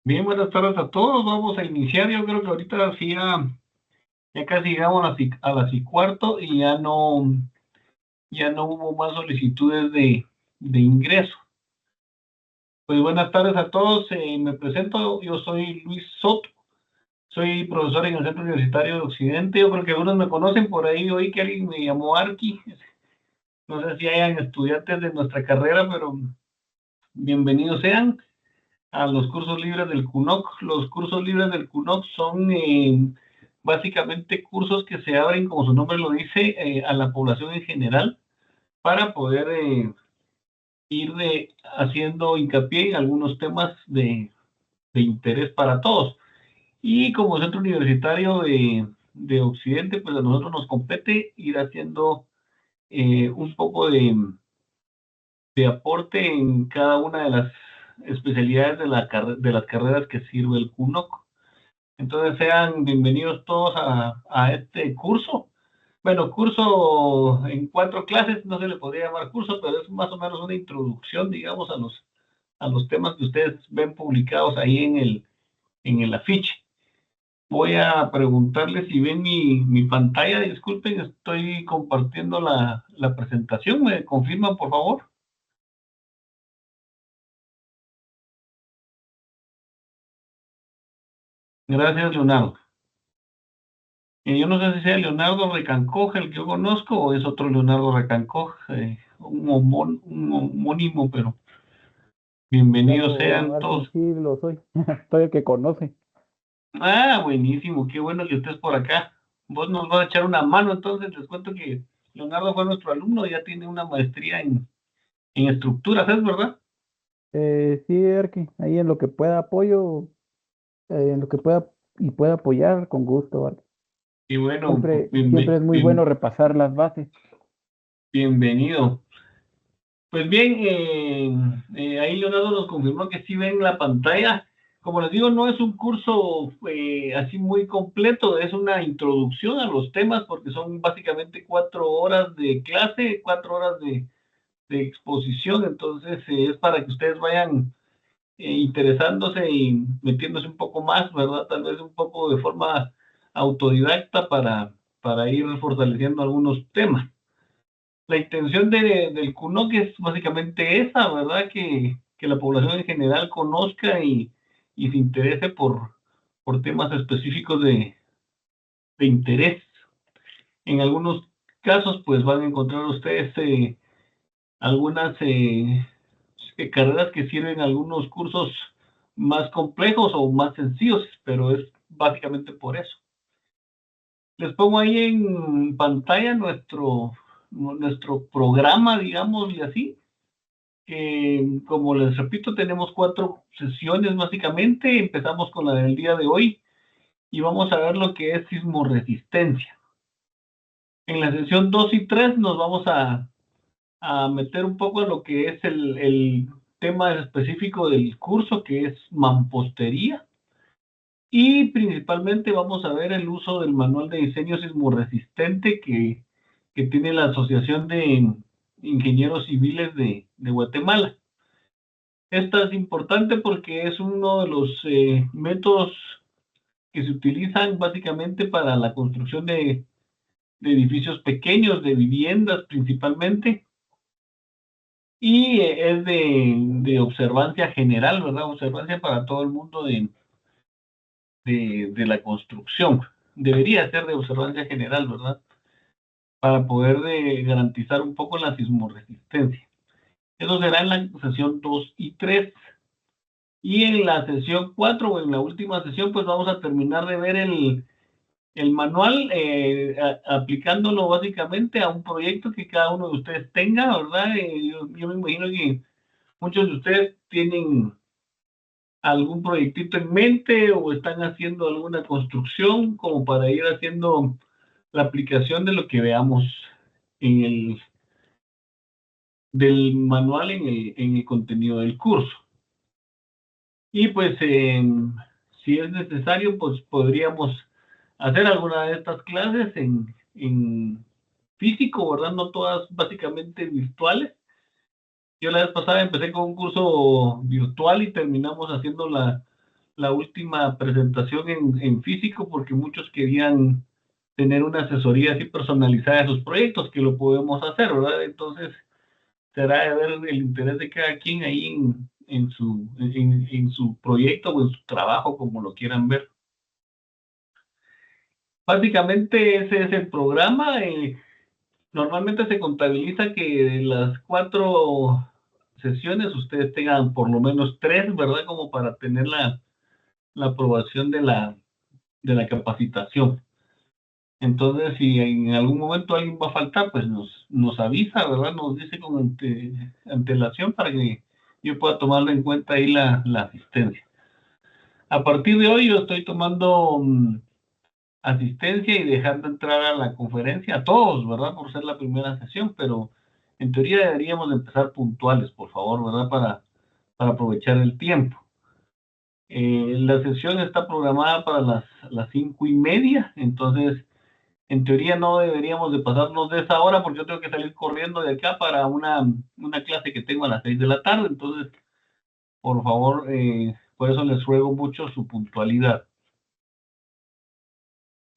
Bien, buenas tardes a todos. Vamos a iniciar. Yo creo que ahorita sí ya casi llegamos a las y cuarto y ya no hubo más solicitudes de ingreso. Pues buenas tardes a todos. Me presento. Yo soy Luis Soto. Soy profesor en el Centro Universitario de Occidente. Yo creo que algunos me conocen por ahí. Oí que alguien me llamó Arqui. No sé si hayan estudiantes de nuestra carrera, pero bienvenidos sean a los cursos libres del CUNOC. Los cursos libres del CUNOC son básicamente cursos que se abren, como su nombre lo dice, a la población en general para poder ir haciendo hincapié en algunos temas de interés para todos. Y como centro universitario de Occidente, pues a nosotros nos compete ir haciendo un poco de aporte en cada una de las especialidades de las carreras que sirve el CUNOC. Entonces sean bienvenidos todos a este curso. Bueno, curso en 4 clases, no se le podría llamar curso, pero es más o menos una introducción, digamos, a los temas que ustedes ven publicados ahí en el afiche. Voy a preguntarles si ven mi pantalla. Disculpen, estoy compartiendo la presentación. ¿Me confirman, por favor? Gracias, Leonardo. Yo no sé si sea Leonardo Recancoj el que yo conozco o es otro Leonardo Recancoj, un homónimo, pero bienvenidos Claro, sean Arqui, todos. sí lo soy. Soy el que conoce. Ah, buenísimo, qué bueno que estés por acá. Vos nos vas a echar una mano, entonces les cuento que Leonardo fue nuestro alumno, ya tiene una maestría en estructuras, ¿es verdad? Sí, Arqui, ahí en lo que pueda apoyo, en lo que pueda y pueda apoyar, con gusto, Arqui. Y bueno, Siempre es muy bueno repasar las bases. bienvenido. Pues bien, ahí Leonardo nos confirmó que sí ven la pantalla. Como les digo, no es un curso así muy completo, es una introducción a los temas porque son básicamente 4 horas de clase, 4 horas de exposición, entonces es para que ustedes vayan interesándose y metiéndose un poco más, ¿verdad? Tal vez un poco de forma autodidacta para ir fortaleciendo algunos temas. La intención del CUNOC es básicamente esa, ¿verdad? Que la población en general conozca y se interese por temas específicos de interés. En algunos casos, pues van a encontrar ustedes algunas carreras que sirven algunos cursos más complejos o más sencillos, pero es básicamente por eso. Les pongo ahí en pantalla nuestro programa, digámosle así, que como les repito, tenemos 4 sesiones básicamente. Empezamos con la del día de hoy y vamos a ver lo que es sismoresistencia. En la sesión 2 y 3 nos vamos a meter un poco en lo que es el tema específico del curso, que es mampostería. Y principalmente vamos a ver el uso del manual de diseño sismorresistente que tiene la Asociación de Ingenieros Civiles de Guatemala. Esta es importante porque es uno de los métodos que se utilizan básicamente para la construcción de edificios pequeños, de viviendas principalmente, y es de observancia general, ¿verdad? Observancia para todo el mundo de la construcción. Debería ser de observancia general, ¿verdad? Para poder garantizar un poco la sismoresistencia. Eso será en la sesión 2 y 3. Y en la sesión 4 o en la última sesión, pues vamos a terminar de ver el manual, aplicándolo básicamente a un proyecto que cada uno de ustedes tenga, ¿verdad? Yo me imagino que muchos de ustedes tienen algún proyectito en mente o están haciendo alguna construcción como para ir haciendo la aplicación de lo que veamos en del manual en el contenido del curso. Y pues si es necesario, pues podríamos hacer alguna de estas clases en físico, ¿verdad? No todas básicamente virtuales. Yo la vez pasada empecé con un curso virtual y terminamos haciendo la última presentación en físico porque muchos querían tener una asesoría así personalizada de sus proyectos, que lo podemos hacer, ¿verdad? Entonces, será de ver el interés de cada quien ahí en su proyecto o en su trabajo, como lo quieran ver. Básicamente ese es el programa. Normalmente se contabiliza que de las 4 sesiones ustedes tengan por lo menos 3, ¿verdad? Como para tener la aprobación de la capacitación. Entonces, si en algún momento alguien va a faltar, pues nos avisa, ¿verdad? Nos dice con antelación para que yo pueda tomarlo en cuenta ahí la asistencia. A partir de hoy yo estoy tomando asistencia y dejando entrar a la conferencia a todos, ¿verdad? Por ser la primera sesión, pero en teoría deberíamos empezar puntuales, por favor, ¿verdad? Para aprovechar el tiempo. La sesión está programada para las 5:30, entonces en teoría no deberíamos de pasarnos de esa hora porque yo tengo que salir corriendo de acá para una clase que tengo a las 6 de la tarde, entonces por favor, por eso les ruego mucho su puntualidad.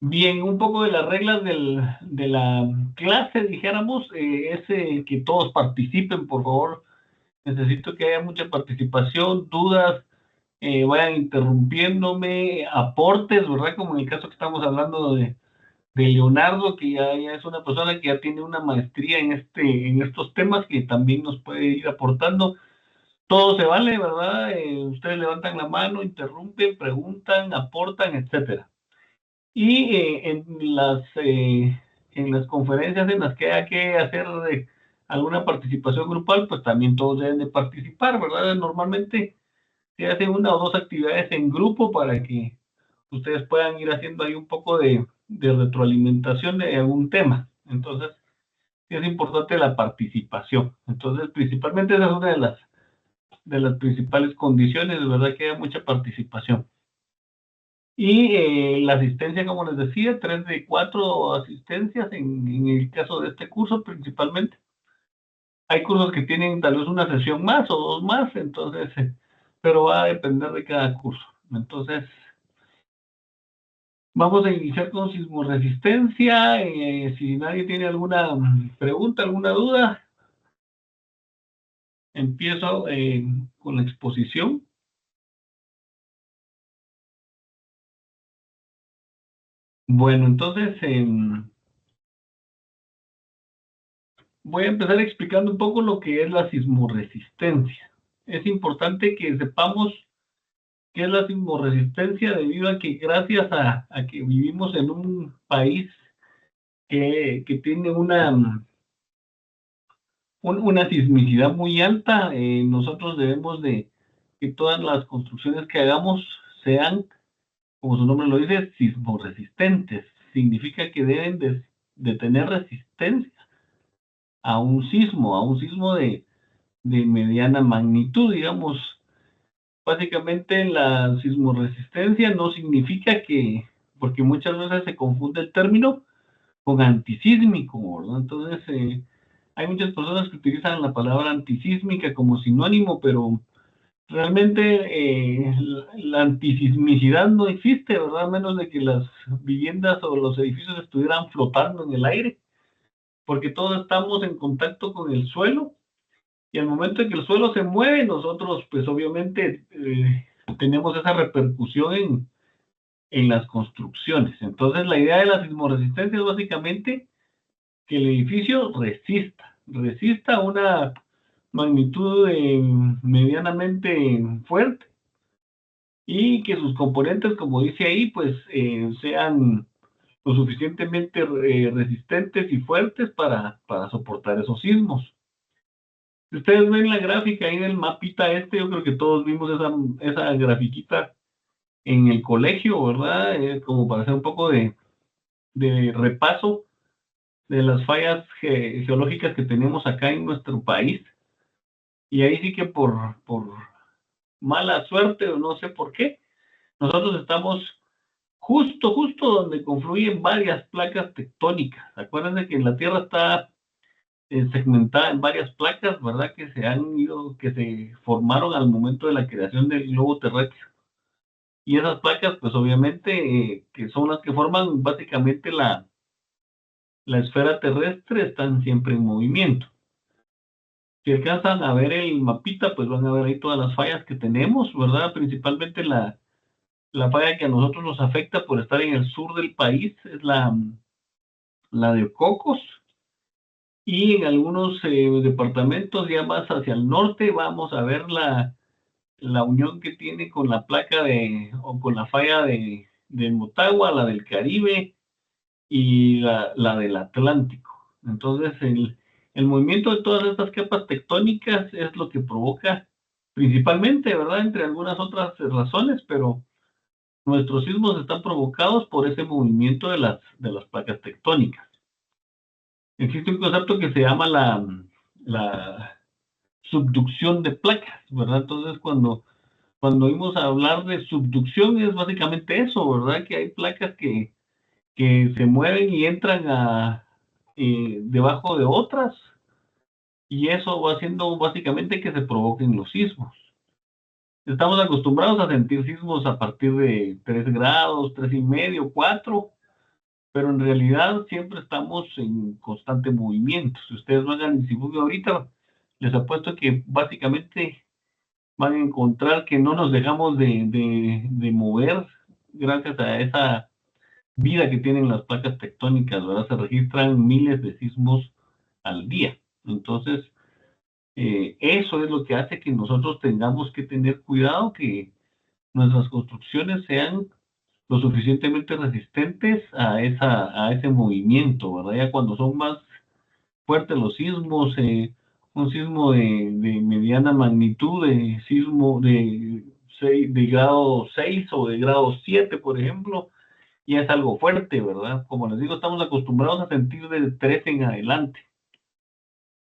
Bien, un poco de las reglas de la clase, dijéramos, es que todos participen, por favor. Necesito que haya mucha participación, dudas, vayan interrumpiéndome, aportes, ¿verdad? Como en el caso que estamos hablando de Leonardo, que ya es una persona que ya tiene una maestría en estos temas, que también nos puede ir aportando. Todo se vale, ¿verdad? Ustedes levantan la mano, interrumpen, preguntan, aportan, etcétera. Y en las conferencias en las que haya que hacer alguna participación grupal, pues también todos deben de participar, ¿verdad? Normalmente se hacen 1 o 2 actividades en grupo para que ustedes puedan ir haciendo ahí un poco de retroalimentación de algún tema. Entonces, es importante la participación. Entonces, principalmente esa es una de las principales condiciones, ¿verdad? Que haya mucha participación. Y la asistencia, como les decía, 3 de 4 asistencias en el caso de este curso principalmente. Hay cursos que tienen tal vez una sesión más o 2 más, entonces, pero va a depender de cada curso. Entonces, vamos a iniciar con sismoresistencia. Si nadie tiene alguna pregunta, alguna duda, empiezo con la exposición. Bueno, entonces voy a empezar explicando un poco lo que es la sismoresistencia. Es importante que sepamos qué es la sismoresistencia debido a que gracias a que vivimos en un país que tiene una sismicidad muy alta, nosotros debemos de que todas las construcciones que hagamos sean, como su nombre lo dice, sismoresistentes. Significa que deben de tener resistencia a un sismo de mediana magnitud, digamos. Básicamente la sismoresistencia no significa que, porque muchas veces se confunde el término con antisísmico, ¿verdad? Entonces, hay muchas personas que utilizan la palabra antisísmica como sinónimo, pero realmente la antisismicidad no existe, ¿verdad? A menos de que las viviendas o los edificios estuvieran flotando en el aire, porque todos estamos en contacto con el suelo y al momento en que el suelo se mueve, nosotros pues obviamente tenemos esa repercusión en las construcciones. Entonces la idea de la sismoresistencia es básicamente que el edificio resista una magnitud medianamente fuerte y que sus componentes, como dice ahí, pues sean lo suficientemente resistentes y fuertes para soportar esos sismos. Si ustedes ven la gráfica ahí del mapita yo creo que todos vimos esa grafiquita en el colegio, ¿verdad? Como para hacer un poco de repaso de las fallas geológicas que tenemos acá en nuestro país. Y ahí sí que por mala suerte o no sé por qué, nosotros estamos justo donde confluyen varias placas tectónicas. Acuérdense que la Tierra está segmentada en varias placas, ¿verdad? Que se formaron al momento de la creación del globo terráqueo. Y esas placas, pues obviamente, que son las que forman básicamente la esfera terrestre, están siempre en movimiento. Si alcanzan a ver el mapita, pues van a ver ahí todas las fallas que tenemos, ¿verdad? Principalmente la falla que a nosotros nos afecta por estar en el sur del país es la de Cocos, y en algunos departamentos ya más hacia el norte vamos a ver la unión que tiene con la placa o con la falla de Motagua, la del Caribe y la del Atlántico. Entonces, el movimiento de todas estas capas tectónicas es lo que provoca principalmente, ¿verdad? Entre algunas otras razones, pero nuestros sismos están provocados por ese movimiento de las placas tectónicas. Existe un concepto que se llama la subducción de placas, ¿verdad? Entonces, cuando oímos hablar de subducción es básicamente eso, ¿verdad? Que hay placas que se mueven y entran debajo de otras, y eso va haciendo básicamente que se provoquen los sismos. Estamos acostumbrados a sentir sismos a partir de 3 grados, 3,5, 4, pero en realidad siempre estamos en constante movimiento. Si ustedes no hagan el sismo ahorita, les apuesto que básicamente van a encontrar que no nos dejamos de mover gracias a esa vida que tienen las placas tectónicas, ¿verdad? Se registran miles de sismos al día. Entonces, eso es lo que hace que nosotros tengamos que tener cuidado, que nuestras construcciones sean lo suficientemente resistentes a ese movimiento, ¿verdad? Ya cuando son más fuertes los sismos, un sismo de mediana magnitud, de sismo de grado 6 o de grado 7, por ejemplo, ya es algo fuerte, ¿verdad? Como les digo, estamos acostumbrados a sentir de 3 en adelante.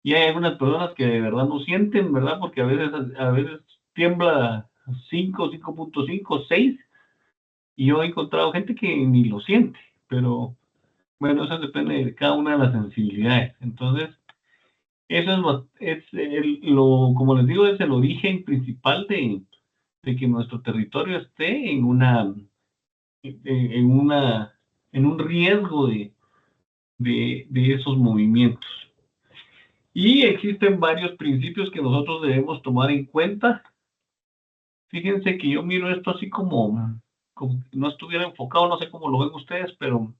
Y hay algunas personas que de verdad no sienten, ¿verdad? Porque a veces tiembla 5, 5,5, 6, y yo he encontrado gente que ni lo siente, pero bueno, eso depende de cada una de las sensibilidades. Entonces, eso como les digo, es el origen principal de que nuestro territorio esté en un riesgo de esos movimientos. Y existen varios principios que nosotros debemos tomar en cuenta. Fíjense que yo miro esto así como no estuviera enfocado, no sé cómo lo ven ustedes, pero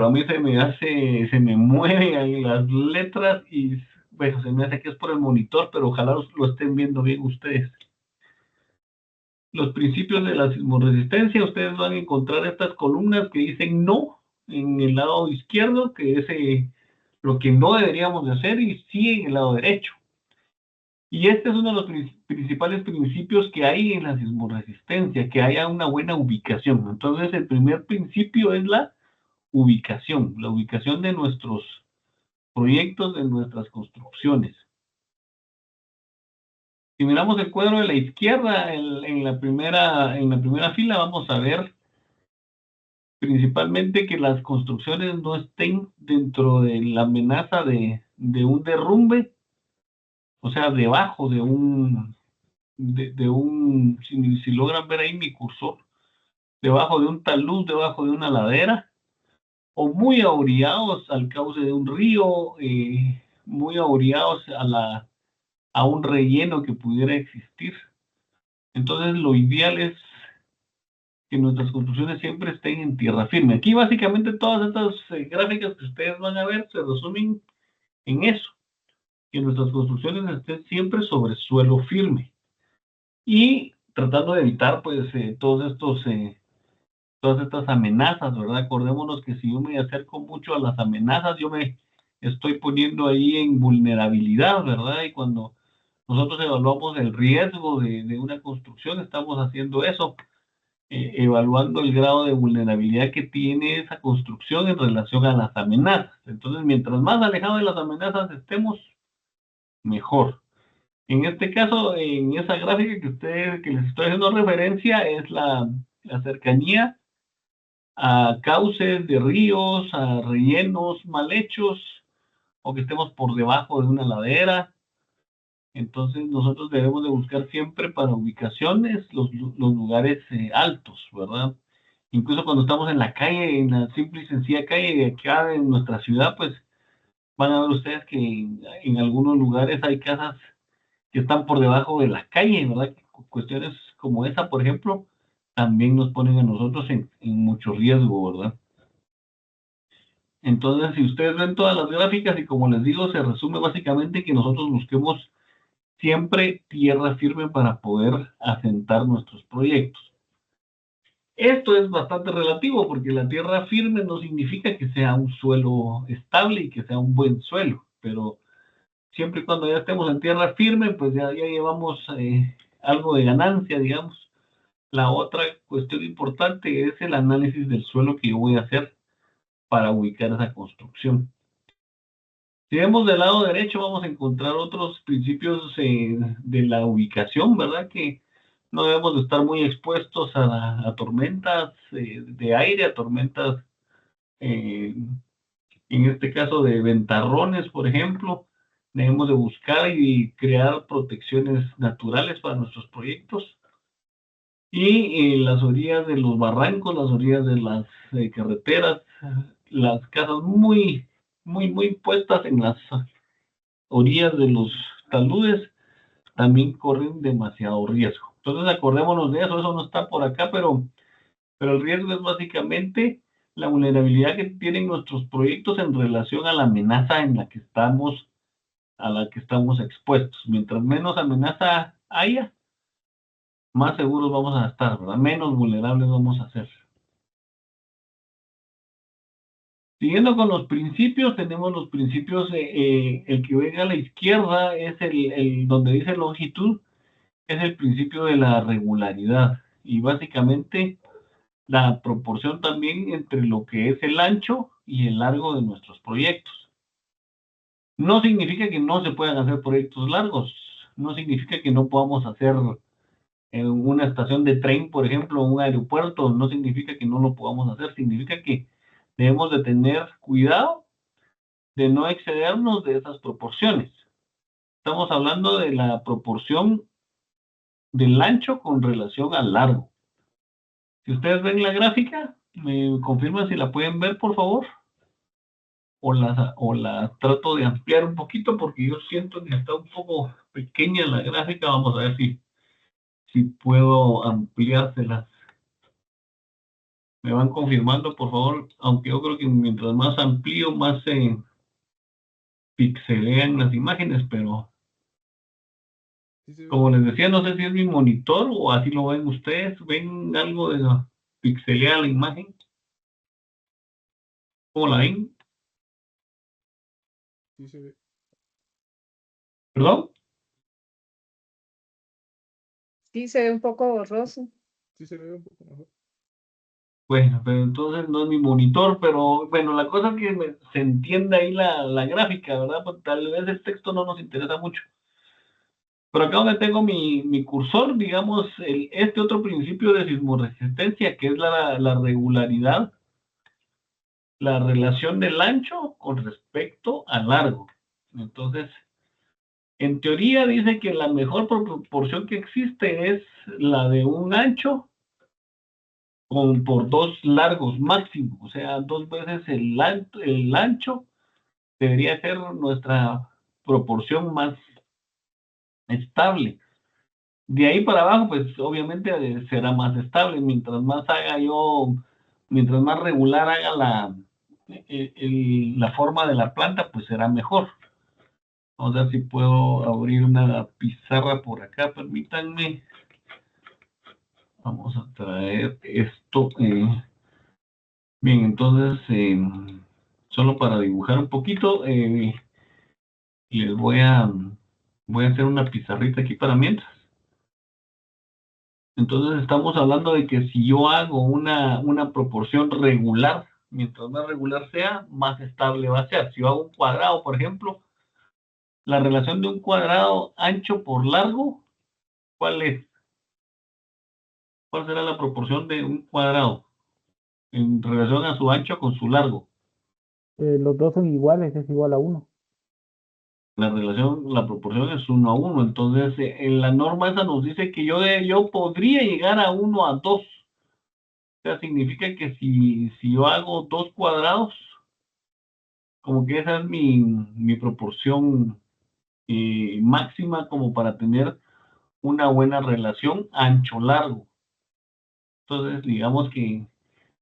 a mí se me mueven ahí las letras y, bueno, se me hace que es por el monitor, pero ojalá lo estén viendo bien ustedes. Los principios de la sismoresistencia, ustedes van a encontrar estas columnas que dicen no en el lado izquierdo, que es lo que no deberíamos de hacer, y sí en el lado derecho. Y este es uno de los principales principios que hay en la sismoresistencia, que haya una buena ubicación. Entonces, el primer principio es la ubicación de nuestros proyectos, de nuestras construcciones. Si miramos el cuadro de la izquierda, en la primera fila, vamos a ver principalmente que las construcciones no estén dentro de la amenaza de un derrumbe, o sea, debajo si logran ver ahí mi cursor, debajo de un talud, debajo de una ladera, o muy aorillados al cauce de un río, muy aorillados a un relleno que pudiera existir. Entonces, lo ideal es que nuestras construcciones siempre estén en tierra firme. Aquí básicamente todas estas gráficas que ustedes van a ver se resumen en eso, que nuestras construcciones estén siempre sobre suelo firme y tratando de evitar pues todas estas amenazas, ¿verdad? Acordémonos que si yo me acerco mucho a las amenazas, yo me estoy poniendo ahí en vulnerabilidad, ¿verdad? Y cuando nosotros evaluamos el riesgo de una construcción, estamos haciendo eso, evaluando el grado de vulnerabilidad que tiene esa construcción en relación a las amenazas. Entonces, mientras más alejado de las amenazas estemos, mejor. En este caso, en esa gráfica que les estoy haciendo referencia, es la cercanía a cauces de ríos, a rellenos mal hechos, o que estemos por debajo de una ladera. Entonces nosotros debemos de buscar siempre para ubicaciones los lugares altos, ¿verdad? Incluso cuando estamos en la calle, en la simple y sencilla calle de acá en nuestra ciudad, pues van a ver ustedes que en algunos lugares hay casas que están por debajo de la calle, ¿verdad? Cuestiones como esa, por ejemplo, también nos ponen a nosotros en mucho riesgo, ¿verdad? Entonces, si ustedes ven todas las gráficas y como les digo, se resume básicamente que nosotros busquemos siempre tierra firme para poder asentar nuestros proyectos. Esto es bastante relativo porque la tierra firme no significa que sea un suelo estable y que sea un buen suelo, pero siempre y cuando ya estemos en tierra firme, pues ya llevamos algo de ganancia, digamos. La otra cuestión importante es el análisis del suelo que yo voy a hacer para ubicar esa construcción. Si vemos del lado derecho, vamos a encontrar otros principios de la ubicación, ¿verdad? Que no debemos de estar muy expuestos a tormentas de aire, a tormentas, eh, en este caso de ventarrones, por ejemplo. Debemos de buscar y crear protecciones naturales para nuestros proyectos. Y las orillas de los barrancos, las orillas de las carreteras, las casas muy puestas en las orillas de los taludes también corren demasiado riesgo. Entonces acordémonos de eso, eso no está por acá, pero el riesgo es básicamente la vulnerabilidad que tienen nuestros proyectos en relación a la amenaza en la que estamos, a la que estamos expuestos. Mientras menos amenaza haya, más seguros vamos a estar, ¿verdad? Menos vulnerables vamos a ser. Siguiendo con los principios, tenemos los principios, el que venga a la izquierda es el donde dice longitud, es el principio de la regularidad y básicamente la proporción también entre lo que es el ancho y el largo de nuestros proyectos. No significa que no se puedan hacer proyectos largos, no significa que no podamos hacer una estación de tren, por ejemplo, un aeropuerto, no significa que no lo podamos hacer, significa que debemos de tener cuidado de no excedernos de esas proporciones. Estamos hablando de la proporción del ancho con relación al largo. Si ustedes ven la gráfica, me confirman si la pueden ver, por favor. O la trato de ampliar un poquito porque yo siento que está un poco pequeña la gráfica. Vamos a ver si puedo ampliárselas. Me van confirmando, por favor, aunque yo creo que mientras más amplío, más se pixelean las imágenes, pero como les decía, no sé si es mi monitor o así lo ven ustedes. ¿Ven algo de la pixeleada la imagen? ¿Cómo la ven? Sí se ve. ¿Perdón? Sí, se ve un poco borroso. Sí se ve un poco mejor. Bueno, pero entonces no es mi monitor, pero bueno, la cosa es que se entiende ahí la gráfica, ¿verdad? Pues tal vez el texto no nos interesa mucho. Pero acá donde tengo mi cursor, digamos, este otro principio de sismoresistencia, que es la regularidad, la relación del ancho con respecto al largo. Entonces, en teoría dice que la mejor proporción que existe es la de un ancho por dos largos máximo, o sea, dos veces el ancho debería ser nuestra proporción más estable. De ahí para abajo, pues obviamente será más estable. Mientras más regular haga la forma de la planta, pues será mejor. Vamos a ver si puedo abrir una pizarra por acá, permítanme. Vamos a traer esto. Bien, entonces, solo para dibujar un poquito, les voy a hacer una pizarrita aquí para mientras. Entonces estamos hablando de que si yo hago una proporción regular, mientras más regular sea, más estable va a ser. Si yo hago un cuadrado, por ejemplo, la relación de un cuadrado ancho por largo, ¿cuál es? ¿Cuál será la proporción de un cuadrado en relación a su ancho con su largo? Los dos son iguales, es igual a 1. la proporción es 1 a 1. Entonces, en la norma esa nos dice que yo podría llegar a 1 a 2. O sea, significa que si yo hago 2 cuadrados, como que esa es mi proporción máxima como para tener una buena relación ancho-largo. Entonces, digamos que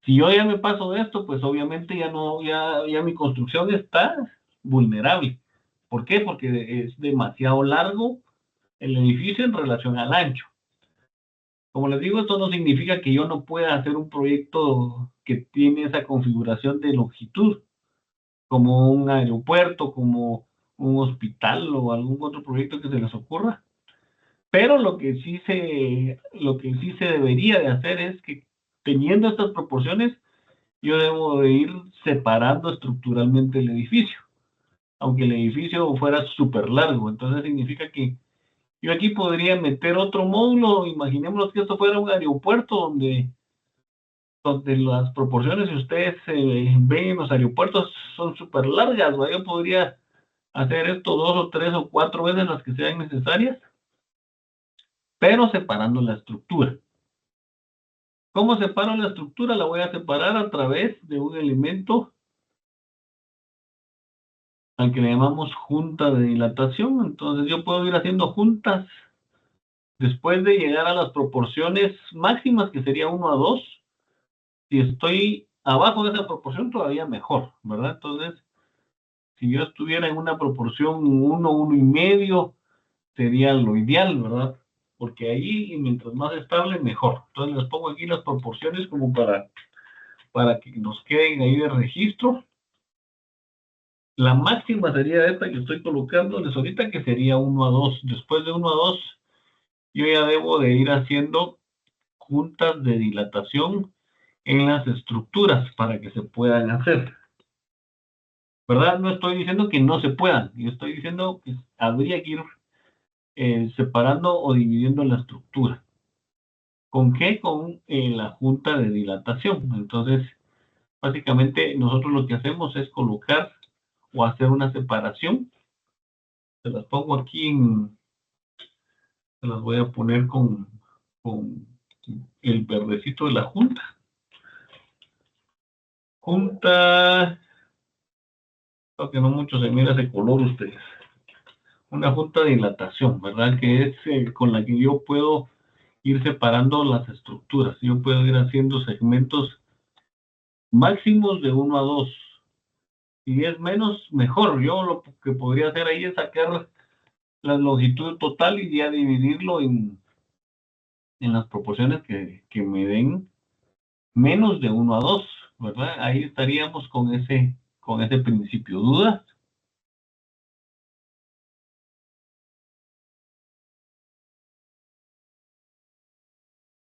si yo ya me paso de esto, pues obviamente ya mi construcción está vulnerable. ¿Por qué? Porque es demasiado largo el edificio en relación al ancho. Como les digo, esto no significa que yo no pueda hacer un proyecto que tiene esa configuración de longitud, como un aeropuerto, como un hospital o algún otro proyecto que se les ocurra. Pero lo que sí se debería de hacer es que, teniendo estas proporciones, yo debo de ir separando estructuralmente el edificio, aunque el edificio fuera súper largo. Entonces significa que yo aquí podría meter otro módulo. Imaginémonos que esto fuera un aeropuerto donde las proporciones, si ustedes ven en los aeropuertos, son súper largas, ¿va? Yo podría hacer esto 2 o 3 o 4 veces las que sean necesarias, pero separando la estructura. ¿Cómo separo la estructura? La voy a separar a través de un elemento al que le llamamos junta de dilatación. Entonces yo puedo ir haciendo juntas después de llegar a las proporciones máximas, que sería 1 a 2. Si estoy abajo de esa proporción, todavía mejor, ¿verdad? Entonces, si yo estuviera en una proporción 1, 1,5, sería lo ideal, ¿verdad? Porque ahí, mientras más estable, mejor. Entonces les pongo aquí las proporciones como para que nos queden ahí de registro. La máxima sería esta que estoy colocándoles ahorita, que sería 1 a 2. Después de 1 a 2, yo ya debo de ir haciendo juntas de dilatación en las estructuras para que se puedan hacer. ¿Verdad? No estoy diciendo que no se puedan, yo estoy diciendo que habría que ir separando o dividiendo la estructura. ¿Con qué? Con la junta de dilatación. Entonces, básicamente nosotros lo que hacemos es colocar o hacer una separación. Se las pongo aquí se las voy a poner con el verdecito de la junta. Junta, aunque no mucho se mira ese color ustedes. Una junta de dilatación, ¿verdad? Que es con la que yo puedo ir separando las estructuras. Yo puedo ir haciendo segmentos máximos de 1 a 2. Si es menos, mejor. Yo lo que podría hacer ahí es sacar la longitud total y ya dividirlo en las proporciones que me den menos de 1 a 2, ¿verdad? Ahí estaríamos con ese principio. ¿Dudas?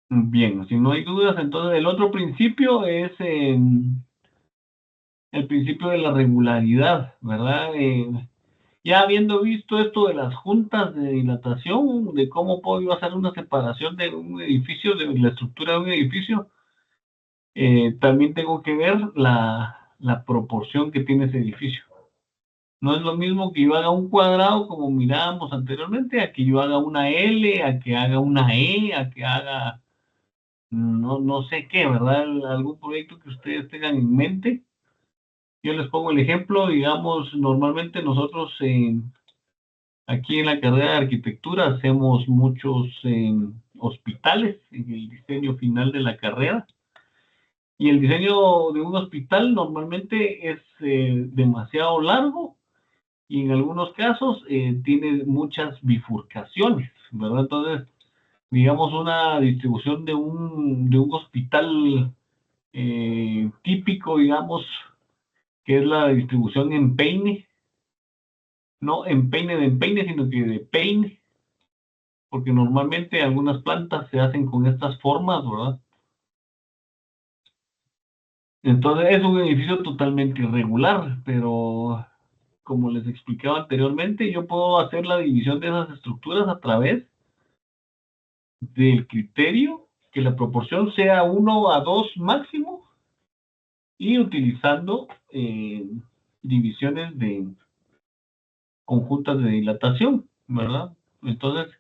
Bien, si no hay dudas, entonces el otro principio es el principio de la regularidad, ¿verdad? Ya habiendo visto esto de las juntas de dilatación, de cómo puedo yo hacer una separación de un edificio, de la estructura de un edificio, también tengo que ver la proporción que tiene ese edificio. No es lo mismo que yo haga un cuadrado, como mirábamos anteriormente, a que yo haga una L, a que haga una E, a que haga no sé qué, ¿verdad? Algún proyecto que ustedes tengan en mente. Yo les pongo el ejemplo, digamos, normalmente nosotros aquí en la carrera de arquitectura hacemos muchos hospitales en el diseño final de la carrera. Y el diseño de un hospital normalmente es demasiado largo y en algunos casos tiene muchas bifurcaciones, ¿verdad? Entonces, digamos, una distribución de un hospital típico, digamos, que es la distribución en peine, no empeine de empeine, sino que de peine, porque normalmente algunas plantas se hacen con estas formas, ¿verdad? Entonces es un edificio totalmente irregular, pero como les explicaba anteriormente, yo puedo hacer la división de esas estructuras a través del criterio que la proporción sea 1 a 2 máximo y utilizando divisiones con juntas de dilatación, ¿verdad? Entonces,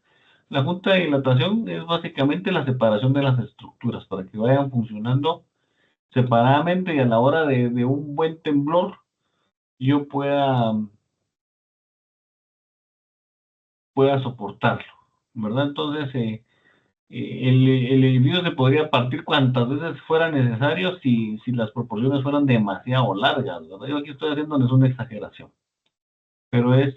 la junta de dilatación es básicamente la separación de las estructuras para que vayan funcionando separadamente y a la hora de un buen temblor yo pueda soportarlo, ¿verdad? Entonces, el edificio se podría partir cuantas veces fuera necesario si las proporciones fueran demasiado largas, ¿verdad? Yo aquí estoy haciendo es una exageración, pero es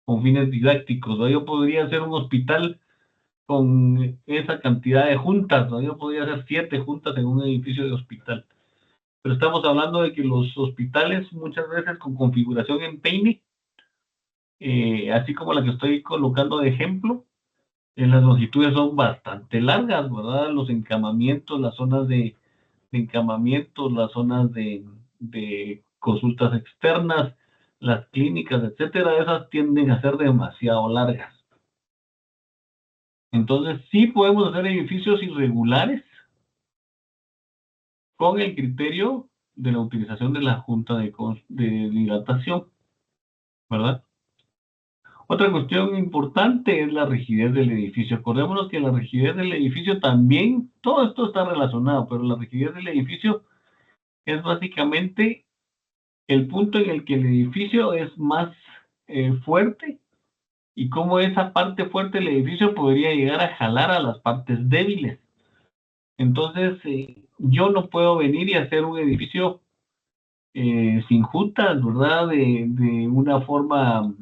con fines didácticos, ¿no? Yo podría hacer un hospital con esa cantidad de juntas, ¿no? Yo podría hacer 7 juntas en un edificio de hospital. Pero estamos hablando de que los hospitales muchas veces con configuración en Peine, así como la que estoy colocando de ejemplo, en las longitudes son bastante largas, ¿verdad? Los encamamientos, las zonas de encamamientos, las zonas de consultas externas, las clínicas, etcétera, esas tienden a ser demasiado largas. Entonces, sí podemos hacer edificios irregulares con el criterio de la utilización de la junta de dilatación, ¿verdad? Otra cuestión importante es la rigidez del edificio. Acordémonos que la rigidez del edificio también, todo esto está relacionado, pero la rigidez del edificio es básicamente el punto en el que el edificio es más fuerte y cómo esa parte fuerte del edificio podría llegar a jalar a las partes débiles. Entonces, yo no puedo venir y hacer un edificio sin juntas, ¿verdad? De una forma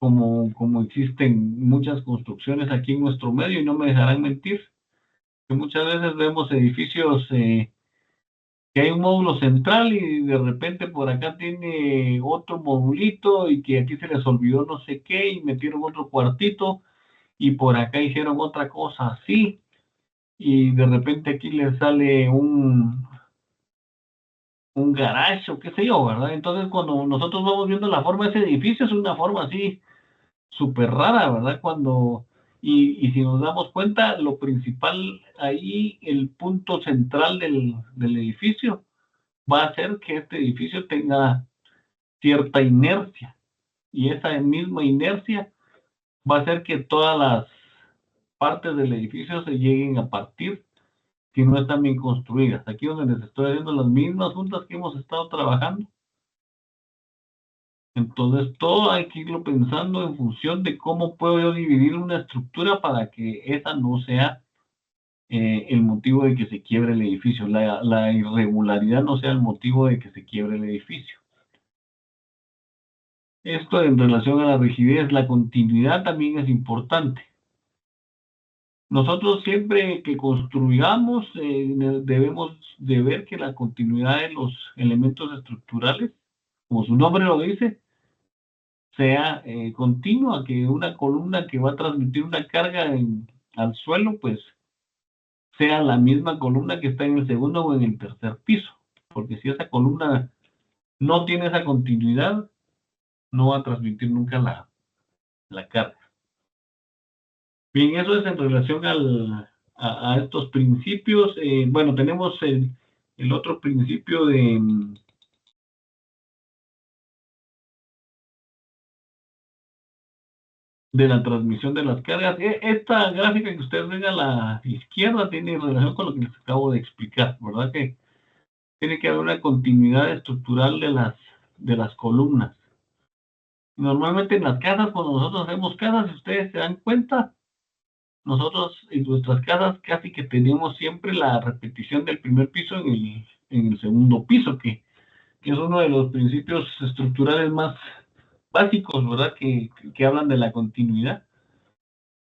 como existen muchas construcciones aquí en nuestro medio y no me dejarán mentir, que muchas veces vemos edificios que hay un módulo central y de repente por acá tiene otro modulito y que aquí se les olvidó no sé qué y metieron otro cuartito y por acá hicieron otra cosa así y de repente aquí les sale un garage o qué sé yo, ¿verdad? Entonces cuando nosotros vamos viendo la forma de ese edificio es una forma así súper rara, ¿verdad? Y si nos damos cuenta, lo principal ahí, el punto central del edificio, va a ser que este edificio tenga cierta inercia. Y esa misma inercia va a hacer que todas las partes del edificio se lleguen a partir si no están bien construidas. Aquí donde les estoy haciendo las mismas juntas que hemos estado trabajando. Entonces, todo hay que irlo pensando en función de cómo puedo yo dividir una estructura para que esa no sea el motivo de que se quiebre el edificio, la irregularidad no sea el motivo de que se quiebre el edificio. Esto en relación a la rigidez, la continuidad también es importante. Nosotros siempre que construyamos debemos de ver que la continuidad de los elementos estructurales, como su nombre lo dice, sea continua, que una columna que va a transmitir una carga al suelo, pues sea la misma columna que está en el segundo o en el tercer piso, porque si esa columna no tiene esa continuidad, no va a transmitir nunca la carga. Bien, eso es en relación a estos principios. Bueno, tenemos el otro principio de la transmisión de las cargas. Esta gráfica que ustedes ven a la izquierda tiene relación con lo que les acabo de explicar, ¿verdad? Que tiene que haber una continuidad estructural de las columnas. Normalmente en las casas, cuando nosotros hacemos casas, si ustedes se dan cuenta, nosotros en nuestras casas casi que tenemos siempre la repetición del primer piso en el segundo piso, que es uno de los principios estructurales más básicos, ¿verdad? Que hablan de la continuidad,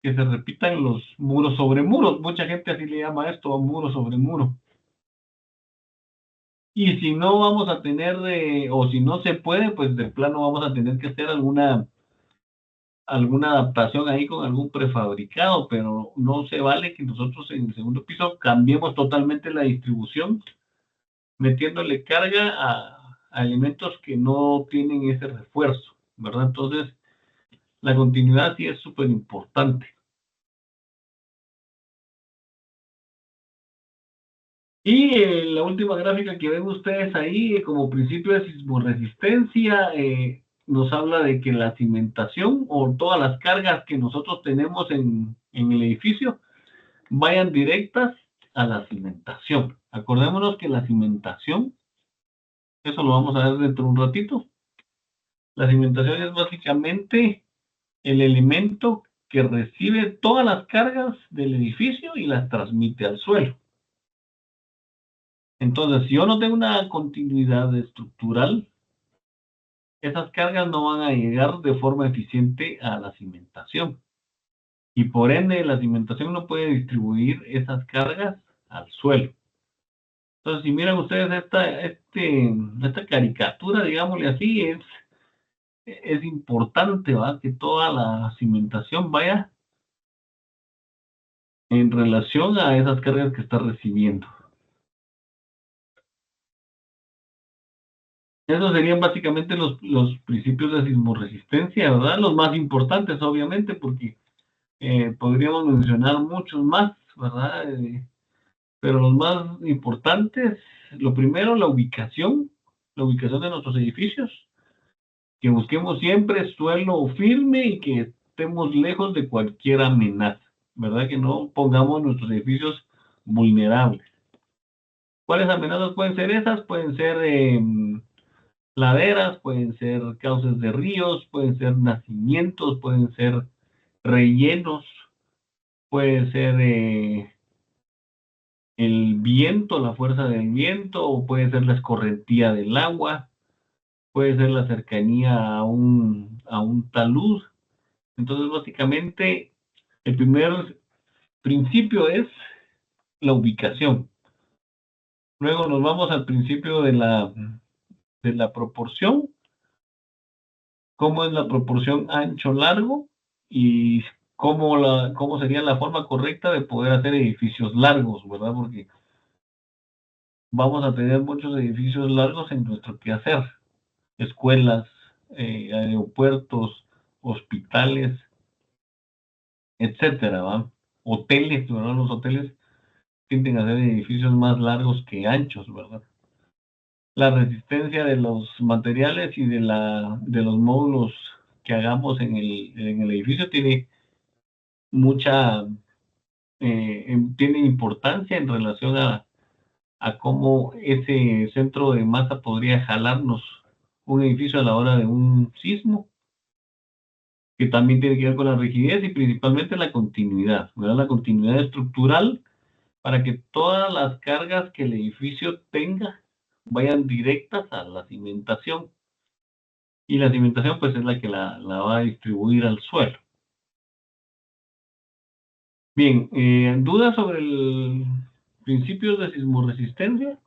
que se repitan los muros sobre muros. Mucha gente así le llama esto, muro sobre muro. Y si no vamos a tener, o si no se puede, pues de plano vamos a tener que hacer alguna adaptación ahí con algún prefabricado, pero no se vale que nosotros en el segundo piso cambiemos totalmente la distribución, metiéndole carga a elementos que no tienen ese refuerzo, ¿verdad? Entonces, la continuidad sí es súper importante. Y la última gráfica que ven ustedes ahí, como principio de sismoresistencia, nos habla de que la cimentación o todas las cargas que nosotros tenemos en el edificio vayan directas a la cimentación. Acordémonos que la cimentación, eso lo vamos a ver dentro de un ratito, la cimentación es básicamente el elemento que recibe todas las cargas del edificio y las transmite al suelo. Entonces, si yo no tengo una continuidad estructural, esas cargas no van a llegar de forma eficiente a la cimentación. Y por ende, la cimentación no puede distribuir esas cargas al suelo. Entonces, si miran ustedes esta caricatura, digámosle así, es importante, ¿va? Que toda la cimentación vaya en relación a esas cargas que está recibiendo. Esos serían básicamente los principios de sismoresistencia, ¿verdad? Los más importantes, obviamente, porque podríamos mencionar muchos más, ¿verdad? Pero los más importantes, lo primero, la ubicación de nuestros edificios, que busquemos siempre suelo firme y que estemos lejos de cualquier amenaza, ¿verdad? Que no pongamos nuestros edificios vulnerables. ¿Cuáles amenazas pueden ser esas? Pueden ser laderas, pueden ser cauces de ríos, pueden ser nacimientos, pueden ser rellenos, puede ser el viento, la fuerza del viento, o puede ser la escorrentía del agua, puede ser la cercanía a un talud. Entonces, básicamente, el primer principio es la ubicación. Luego nos vamos al principio de la proporción. ¿Cómo es la proporción ancho-largo? Y cómo sería la forma correcta de poder hacer edificios largos, ¿verdad? Porque vamos a tener muchos edificios largos en nuestro quehacer. Escuelas, aeropuertos, hospitales, etcétera, ¿va? Hoteles, ¿verdad? Los hoteles tienden a ser edificios más largos que anchos, ¿verdad? La resistencia de los materiales y de los módulos que hagamos en el edificio tiene mucha, tiene importancia en relación a cómo ese centro de masa podría jalarnos un edificio a la hora de un sismo, que también tiene que ver con la rigidez y principalmente la continuidad, ¿verdad? La continuidad estructural para que todas las cargas que el edificio tenga vayan directas a la cimentación. Y la cimentación pues es la que la va a distribuir al suelo. Bien, ¿dudas sobre el principios de sismoresistencia?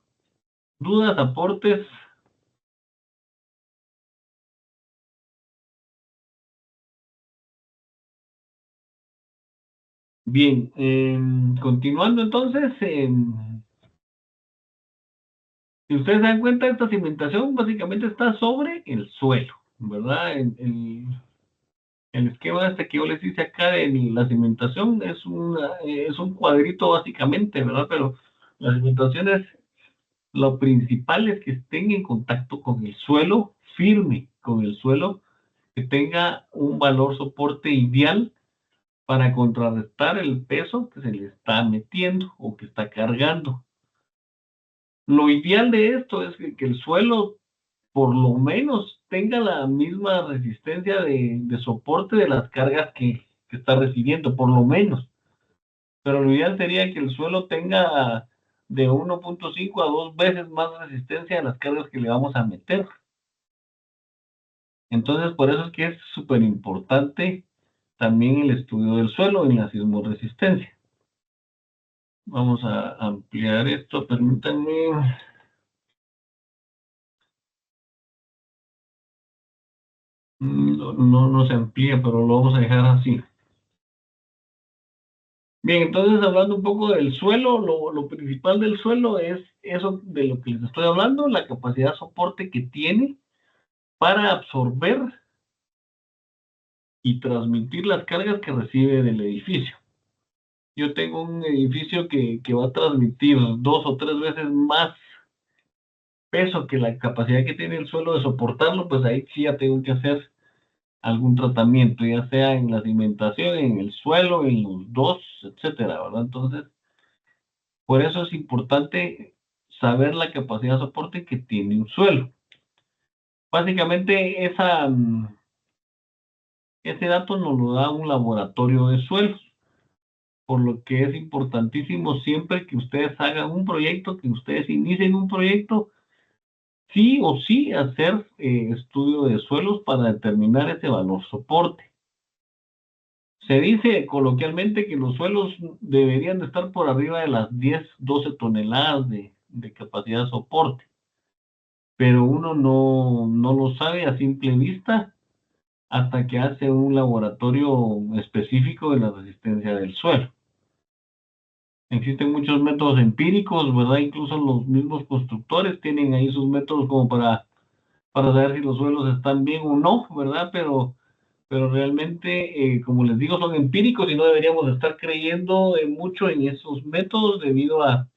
¿Dudas, aportes? Bien, continuando entonces, si ustedes se dan cuenta, esta cimentación básicamente está sobre el suelo, ¿verdad? El esquema este que yo les hice acá de la cimentación es un cuadrito básicamente, ¿verdad? Pero la cimentación es, lo principal es que estén en contacto con el suelo firme, con el suelo que tenga un valor soporte ideal para contrarrestar el peso que se le está metiendo o que está cargando. Lo ideal de esto es que el suelo por lo menos tenga la misma resistencia de soporte de las cargas que está recibiendo, por lo menos. Pero lo ideal sería que el suelo tenga de 1.5 a 2 veces más resistencia a las cargas que le vamos a meter. Entonces, por eso es que es súper importante también el estudio del suelo en la sismoresistencia. Vamos a ampliar esto, permítanme. No se amplía, pero lo vamos a dejar así. Bien, entonces hablando un poco del suelo, lo principal del suelo es eso de lo que les estoy hablando, la capacidad de soporte que tiene para absorber y transmitir las cargas que recibe del edificio. yo tengo un edificio que va a transmitir 2 o 3 veces más peso que la capacidad que tiene el suelo de soportarlo, pues ahí sí ya tengo que hacer algún tratamiento, ya sea en la cimentación, en el suelo, en los dos, etcétera, ¿verdad? Entonces, por eso es importante saber la capacidad de soporte que tiene un suelo. Básicamente, ese dato nos lo da un laboratorio de suelos, por lo que es importantísimo siempre que ustedes hagan un proyecto, que ustedes inicien un proyecto, sí o sí hacer estudio de suelos para determinar ese valor soporte. Se dice coloquialmente que los suelos deberían de estar por arriba de las 10, 12 toneladas de capacidad de soporte, pero uno no lo sabe a simple vista hasta que hace un laboratorio específico de la resistencia del suelo. Existen muchos métodos empíricos, ¿verdad? Incluso los mismos constructores tienen ahí sus métodos como para saber si los suelos están bien o no, ¿verdad? Pero realmente, como les digo, son empíricos y no deberíamos estar creyendo mucho en esos métodos debido a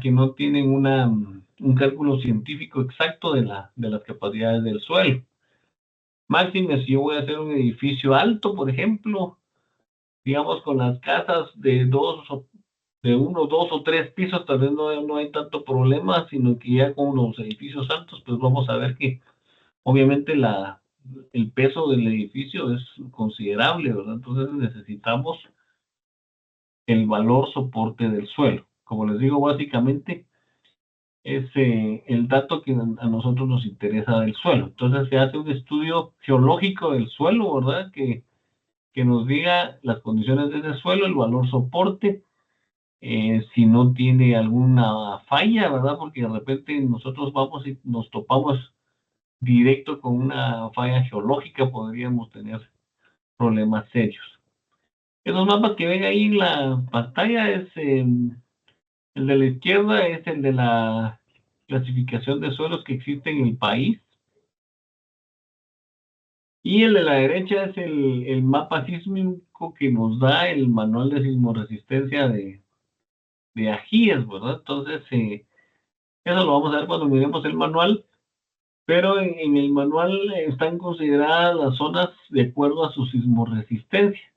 que no tienen un cálculo científico exacto de las capacidades del suelo. Máxime, si yo voy a hacer un edificio alto, por ejemplo, digamos con las casas de 1, 2 o 3 pisos, tal vez no hay tanto problema, sino que ya con los edificios altos, pues vamos a ver que obviamente el peso del edificio es considerable, ¿verdad? Entonces necesitamos el valor soporte del suelo. Como les digo, básicamente es el dato que a nosotros nos interesa del suelo. Entonces se hace un estudio geológico del suelo, ¿verdad? Que nos diga las condiciones de ese suelo, el valor soporte, si no tiene alguna falla, ¿verdad? Porque de repente nosotros vamos y nos topamos directo con una falla geológica, podríamos tener problemas serios. Esos mapas que ven ahí en la pantalla es el de la izquierda, es el de la clasificación de suelos que existe en el país. Y el de la derecha es el mapa sísmico que nos da el manual de sismoresistencia de AGIES, ¿verdad? Entonces, eso lo vamos a ver cuando miremos el manual, pero en el manual están consideradas las zonas de acuerdo a su sismoresistencia.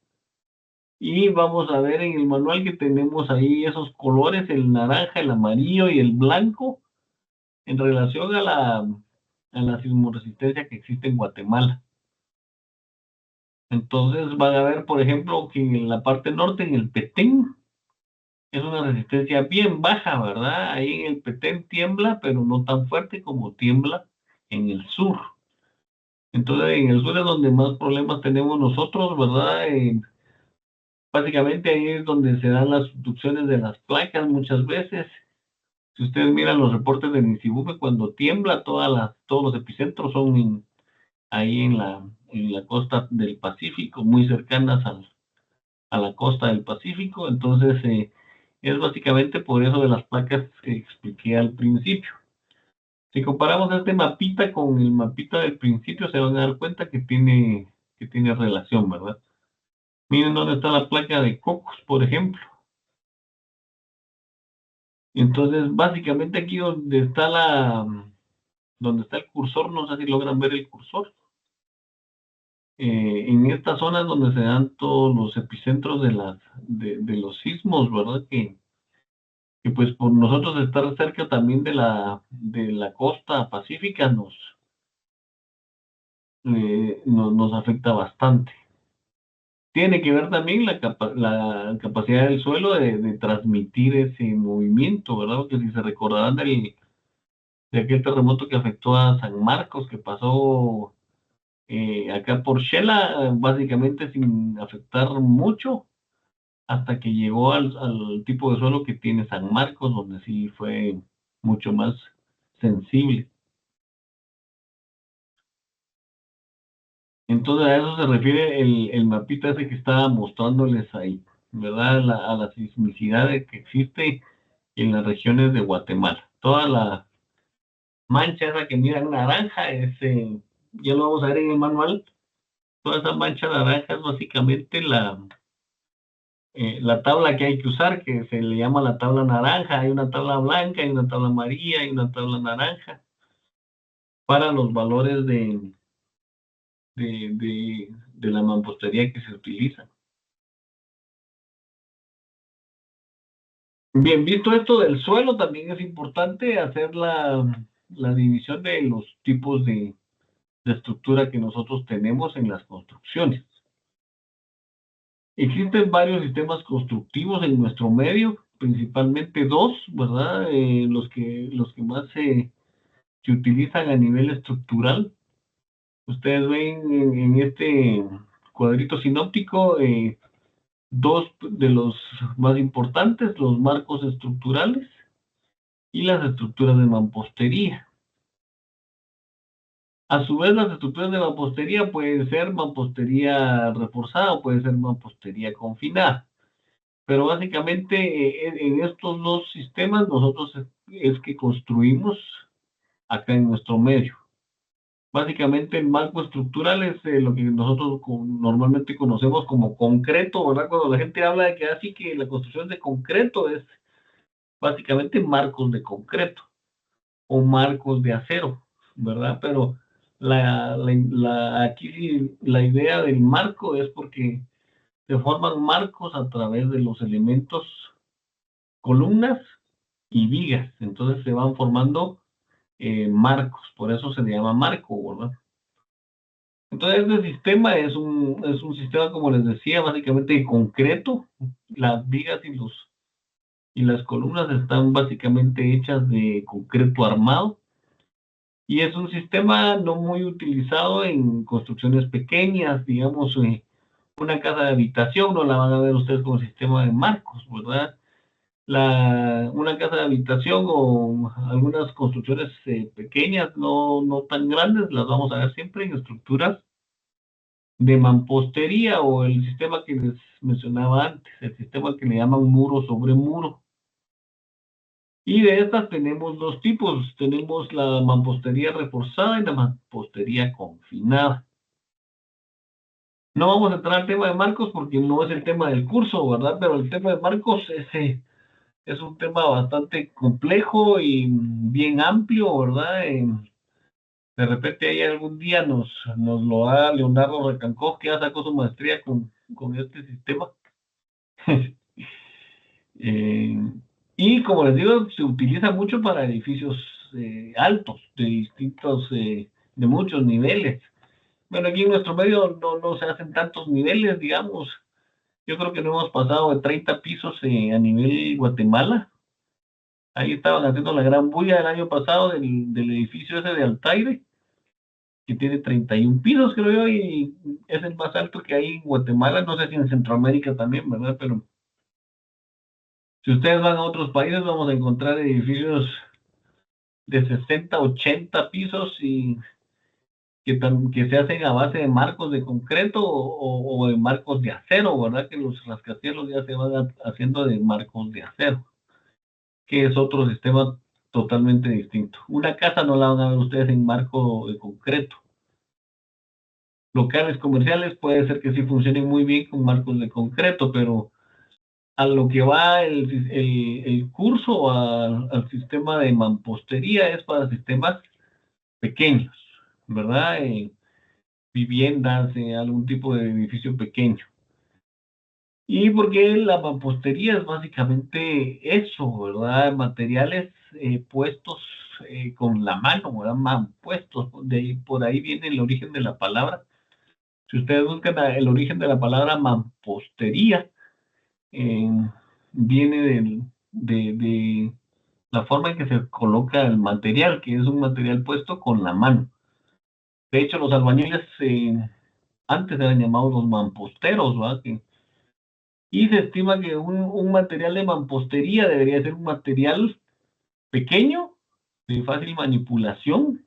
Y vamos a ver en el manual que tenemos ahí esos colores, el naranja, el amarillo y el blanco, en relación a la sismoresistencia que existe en Guatemala. Entonces van a ver, por ejemplo, que en la parte norte, en el Petén, es una resistencia bien baja, ¿verdad? Ahí en el Petén tiembla, pero no tan fuerte como tiembla en el sur. Entonces, en el sur es donde más problemas tenemos nosotros, ¿verdad? Básicamente ahí es donde se dan las subducciones de las placas muchas veces. Si ustedes miran los reportes de Nisibume, cuando tiembla, todos los epicentros son ahí en la costa del Pacífico, muy cercanas a la costa del Pacífico. Entonces, es básicamente por eso de las placas que expliqué al principio. Si comparamos este mapita con el mapita del principio, se van a dar cuenta que tiene relación, ¿verdad? Miren dónde está la placa de Cocos, por ejemplo. Entonces, básicamente aquí donde está el cursor, no sé si logran ver el cursor. En esta zona es donde se dan todos los epicentros de los sismos, ¿verdad? Que pues por nosotros estar cerca también de la costa pacífica nos afecta bastante. Tiene que ver también la capacidad del suelo de transmitir ese movimiento, ¿verdad? Porque si se recordarán de aquel terremoto que afectó a San Marcos, que pasó acá por Shela, básicamente sin afectar mucho, hasta que llegó al tipo de suelo que tiene San Marcos, donde sí fue mucho más sensible. Entonces a eso se refiere el mapita ese que estaba mostrándoles ahí, ¿verdad? A la sismicidad que existe en las regiones de Guatemala. Toda la mancha esa que miran naranja, ya lo vamos a ver en el manual, toda esa mancha naranja es básicamente la tabla que hay que usar, que se le llama la tabla naranja. Hay una tabla blanca, hay una tabla amarilla, hay una tabla naranja para los valores de la mampostería que se utiliza. Bien, visto esto del suelo, también es importante hacer la división de los tipos de estructura que nosotros tenemos en las construcciones. Existen varios sistemas constructivos en nuestro medio, principalmente dos, ¿verdad? Los que más se utilizan a nivel estructural. Ustedes ven en este cuadrito sinóptico dos de los más importantes, los marcos estructurales y las estructuras de mampostería. A su vez, las estructuras de mampostería pueden ser mampostería reforzada o puede ser mampostería confinada. Pero básicamente en estos dos sistemas nosotros es que construimos acá en nuestro medio. Básicamente el marco estructural es lo que nosotros normalmente conocemos como concreto, ¿verdad? Cuando la gente habla de que así que la construcción de concreto es básicamente marcos de concreto o marcos de acero, ¿verdad? Pero aquí la idea del marco es porque se forman marcos a través de los elementos columnas y vigas, entonces se van formando marcos, por eso se le llama marco, ¿verdad? Entonces este sistema es un sistema, como les decía, básicamente concreto. Las vigas y las columnas están básicamente hechas de concreto armado y es un sistema no muy utilizado en construcciones pequeñas, digamos, una casa de habitación no la van a ver ustedes con sistema de marcos, ¿verdad? Una casa de habitación o algunas construcciones pequeñas, no tan grandes, las vamos a ver siempre en estructuras de mampostería o el sistema que les mencionaba antes, el sistema que le llaman muro sobre muro. Y de estas tenemos dos tipos, tenemos la mampostería reforzada y la mampostería confinada. No vamos a entrar al tema de marcos porque no es el tema del curso, ¿verdad? Pero el tema de marcos es un tema bastante complejo y bien amplio, ¿verdad? De repente ahí algún día nos lo da Leonardo Recancó, que ya sacó su maestría con este sistema. Eh, y como les digo, se utiliza mucho para edificios altos, de muchos niveles. Bueno, aquí en nuestro medio no se hacen tantos niveles, digamos. Yo creo que no hemos pasado de 30 pisos a nivel Guatemala. Ahí estaban haciendo la gran bulla el año pasado del edificio ese de Altaire, que tiene 31 pisos, creo yo, y es el más alto que hay en Guatemala. No sé si en Centroamérica también, ¿verdad? Pero si ustedes van a otros países, vamos a encontrar edificios de 60, 80 pisos y que se hacen a base de marcos de concreto o de marcos de acero, ¿verdad? Que los rascacielos ya se van haciendo de marcos de acero, que es otro sistema totalmente distinto. Una casa no la van a ver ustedes en marco de concreto. Locales comerciales puede ser que sí funcionen muy bien con marcos de concreto, pero a lo que va el curso al sistema de mampostería es para sistemas pequeños, ¿verdad? Viviendas, algún tipo de edificio pequeño. Y porque la mampostería es básicamente eso, ¿verdad? Materiales puestos con la mano, ¿verdad? Puestos, por ahí viene el origen de la palabra. Si ustedes buscan el origen de la palabra mampostería, eh, viene de la forma en que se coloca el material, que es un material puesto con la mano. De hecho, los albañiles antes eran llamados los mamposteros, ¿verdad? Y se estima que un material de mampostería debería ser un material pequeño, de fácil manipulación.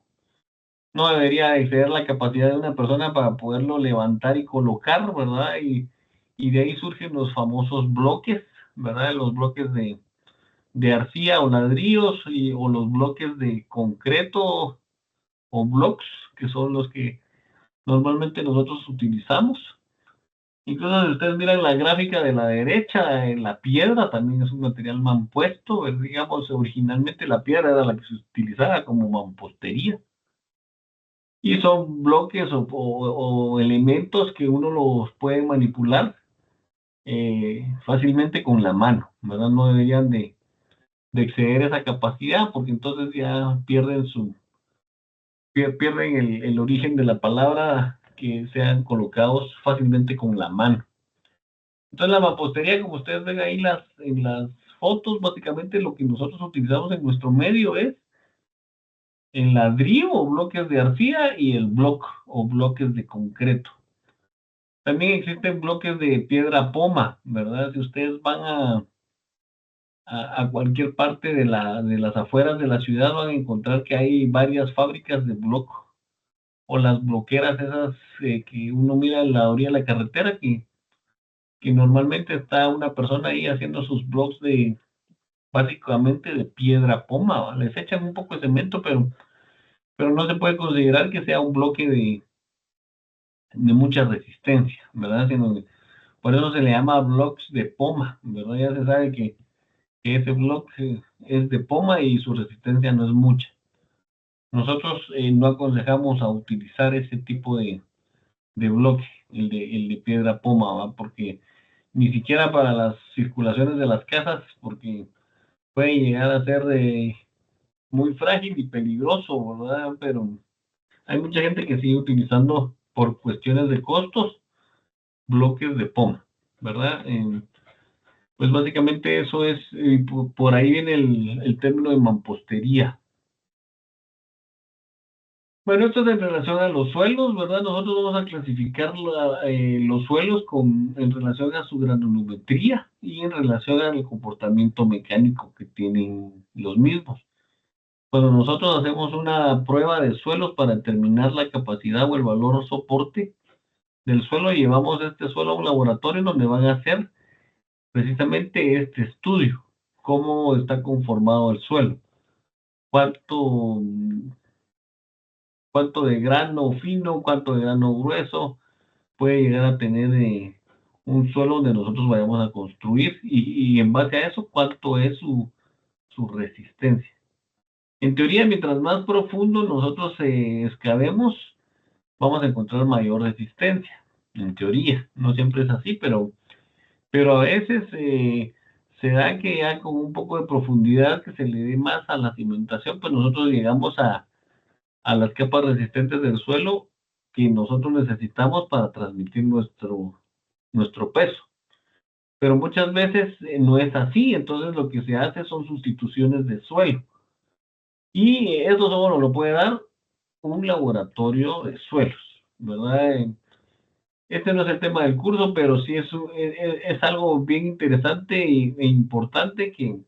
No debería exceder la capacidad de una persona para poderlo levantar y colocar, ¿verdad? Y de ahí surgen los famosos bloques, ¿verdad? Los bloques de arcilla o ladrillos o los bloques de concreto o blocks, que son los que normalmente nosotros utilizamos. Incluso si ustedes miran la gráfica de la derecha, en la piedra también es un material mampuesto. Digamos, originalmente la piedra era la que se utilizaba como mampostería. Y son bloques o elementos que uno los puede manipular fácilmente con la mano, ¿verdad? No deberían de exceder esa capacidad, porque entonces ya pierden el origen de la palabra, que sean colocados fácilmente con la mano. Entonces la mampostería, como ustedes ven ahí en las fotos, básicamente lo que nosotros utilizamos en nuestro medio es el ladrillo o bloques de arcilla y el block o bloques de concreto. También existen bloques de piedra poma, ¿verdad? Si ustedes van a cualquier parte de las afueras de la ciudad, van a encontrar que hay varias fábricas de bloc o las bloqueras esas que uno mira en la orilla de la carretera, que normalmente está una persona ahí haciendo sus blocks básicamente de piedra poma, ¿va? Les echan un poco de cemento, pero no se puede considerar que sea un bloque de mucha resistencia, ¿verdad? Por eso se le llama blocks de poma, ¿verdad? Ya se sabe que ese block es de poma y su resistencia no es mucha. Nosotros no aconsejamos a utilizar ese tipo de bloque, el de piedra poma, ¿va? Porque ni siquiera para las circulaciones de las casas, porque puede llegar a ser muy frágil y peligroso, ¿verdad? Pero hay mucha gente que sigue utilizando, por cuestiones de costos, bloques de poma, ¿verdad? Pues básicamente eso es, por ahí viene el término de mampostería. Bueno, esto es en relación a los suelos, ¿verdad? Nosotros vamos a clasificar los suelos en relación a su granulometría y en relación al comportamiento mecánico que tienen los mismos. Cuando nosotros hacemos una prueba de suelos para determinar la capacidad o el valor soporte del suelo, llevamos este suelo a un laboratorio donde van a hacer precisamente este estudio, cómo está conformado el suelo, cuánto, cuánto de grano fino, cuánto de grano grueso puede llegar a tener un suelo donde nosotros vayamos a construir y en base a eso, cuánto es su resistencia. En teoría, mientras más profundo nosotros excavemos, vamos a encontrar mayor resistencia. En teoría, no siempre es así, pero a veces se da que ya con un poco de profundidad que se le dé más a la cimentación, pues nosotros llegamos a las capas resistentes del suelo que nosotros necesitamos para transmitir nuestro peso. Pero muchas veces no es así, entonces lo que se hace son sustituciones de suelo. Y eso solo lo puede dar un laboratorio de suelos, ¿verdad? Este no es el tema del curso, pero sí es algo bien interesante e importante que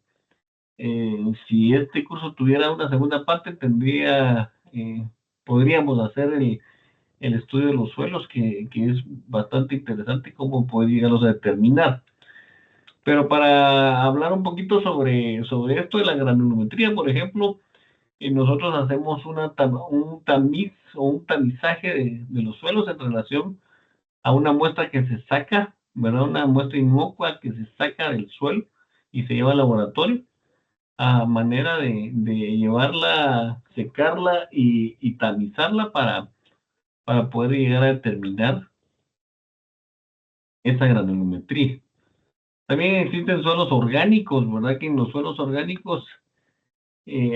si este curso tuviera una segunda parte, podríamos hacer el estudio de los suelos, que es bastante interesante cómo poder llegarlos a determinar. Pero para hablar un poquito sobre esto de la granulometría, por ejemplo, nosotros hacemos un tamiz o un tamizaje de los suelos en relación a una muestra que se saca, ¿verdad? Una muestra inocua que se saca del suelo y se lleva al laboratorio a manera de llevarla, secarla y tamizarla para poder llegar a determinar esa granulometría. También existen suelos orgánicos, ¿verdad? Que en los suelos orgánicos,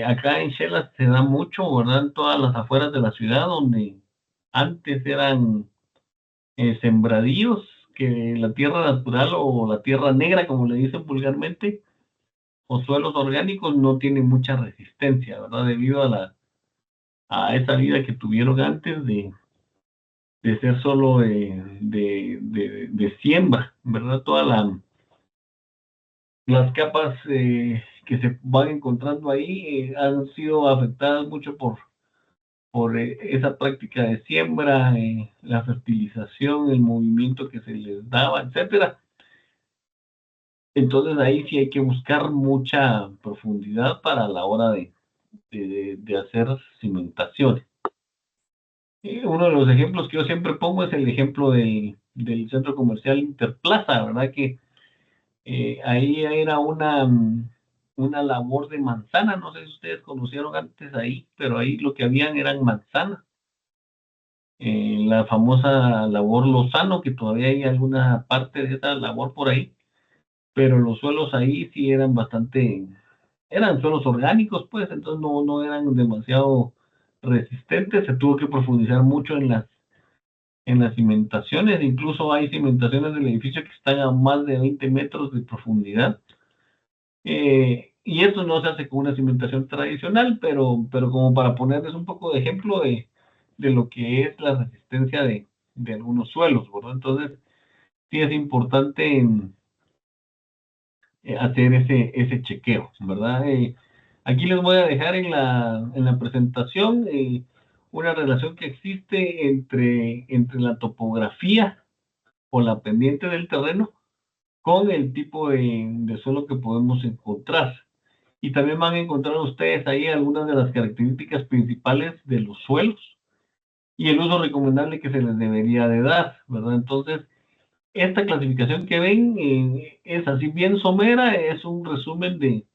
acá en Shela se da mucho, ¿verdad? En todas las afueras de la ciudad, donde antes eran sembradíos, que la tierra natural o la tierra negra, como le dicen vulgarmente, o suelos orgánicos no tienen mucha resistencia, ¿verdad? Debido a esa vida que tuvieron antes de ser solo de siembra, ¿verdad? Las capas que se van encontrando ahí han sido afectadas mucho por esa práctica de siembra, la fertilización, el movimiento que se les daba, etcétera. Entonces ahí sí hay que buscar mucha profundidad para la hora de hacer cimentaciones. Uno de los ejemplos que yo siempre pongo es el ejemplo del centro comercial Interplaza, ¿verdad? Que ahí era una labor de manzana, no sé si ustedes conocieron antes ahí, pero ahí lo que habían eran manzanas. La famosa labor Lozano, que todavía hay alguna parte de esa labor por ahí, pero los suelos ahí sí eran eran suelos orgánicos, pues, entonces no eran demasiado resistentes, se tuvo que profundizar mucho en las cimentaciones, incluso hay cimentaciones del edificio que están a más de 20 metros de profundidad, y esto no se hace con una cimentación tradicional, pero como para ponerles un poco de ejemplo de lo que es la resistencia de algunos suelos, ¿verdad? Entonces, sí es importante hacer ese chequeo, ¿verdad? Aquí les voy a dejar en la presentación una relación que existe entre la topografía o la pendiente del terreno con el tipo de suelo que podemos encontrar. Y también van a encontrar ustedes ahí algunas de las características principales de los suelos y el uso recomendable que se les debería de dar, ¿verdad? Entonces, esta clasificación que ven es así bien somera, es un resumen de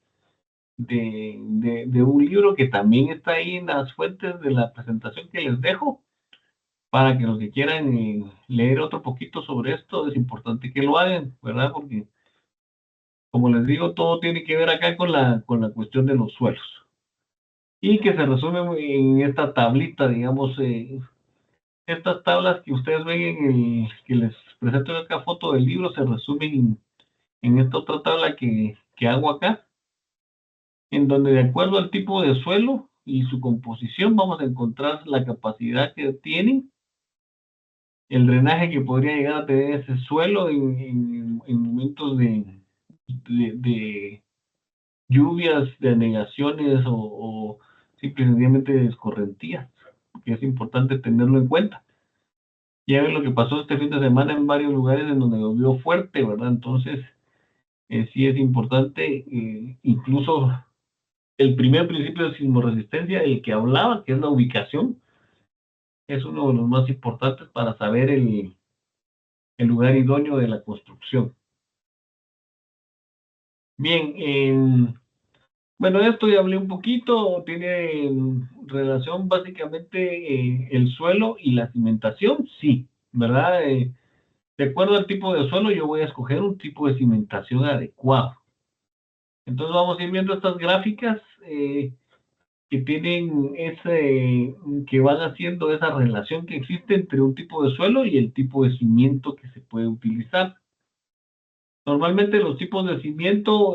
un libro que también está ahí en las fuentes de la presentación que les dejo, para que los que quieran leer otro poquito sobre esto, es importante que lo hagan, ¿verdad? Porque, como les digo, todo tiene que ver acá con la cuestión de los suelos. Y que se resume en esta tablita, digamos, estas tablas que ustedes ven que les presento acá foto del libro, se resumen en esta otra tabla que hago acá, en donde de acuerdo al tipo de suelo y su composición vamos a encontrar la capacidad que tienen, el drenaje que podría llegar a tener ese suelo en momentos de lluvias, de anegaciones o simplemente de escorrentías, que es importante tenerlo en cuenta. Ya ven lo que pasó este fin de semana en varios lugares en donde llovió fuerte, ¿verdad? Entonces, sí es importante, incluso el primer principio de sismoresistencia, el que hablaba, que es la ubicación, es uno de los más importantes para saber el lugar idóneo de la construcción. Bien, bueno, esto ya hablé un poquito, tiene relación básicamente el suelo y la cimentación, sí, ¿verdad? De acuerdo al tipo de suelo, yo voy a escoger un tipo de cimentación adecuado. Entonces vamos a ir viendo estas gráficas que tienen que van haciendo esa relación que existe entre un tipo de suelo y el tipo de cimiento que se puede utilizar. Normalmente los tipos de cimiento,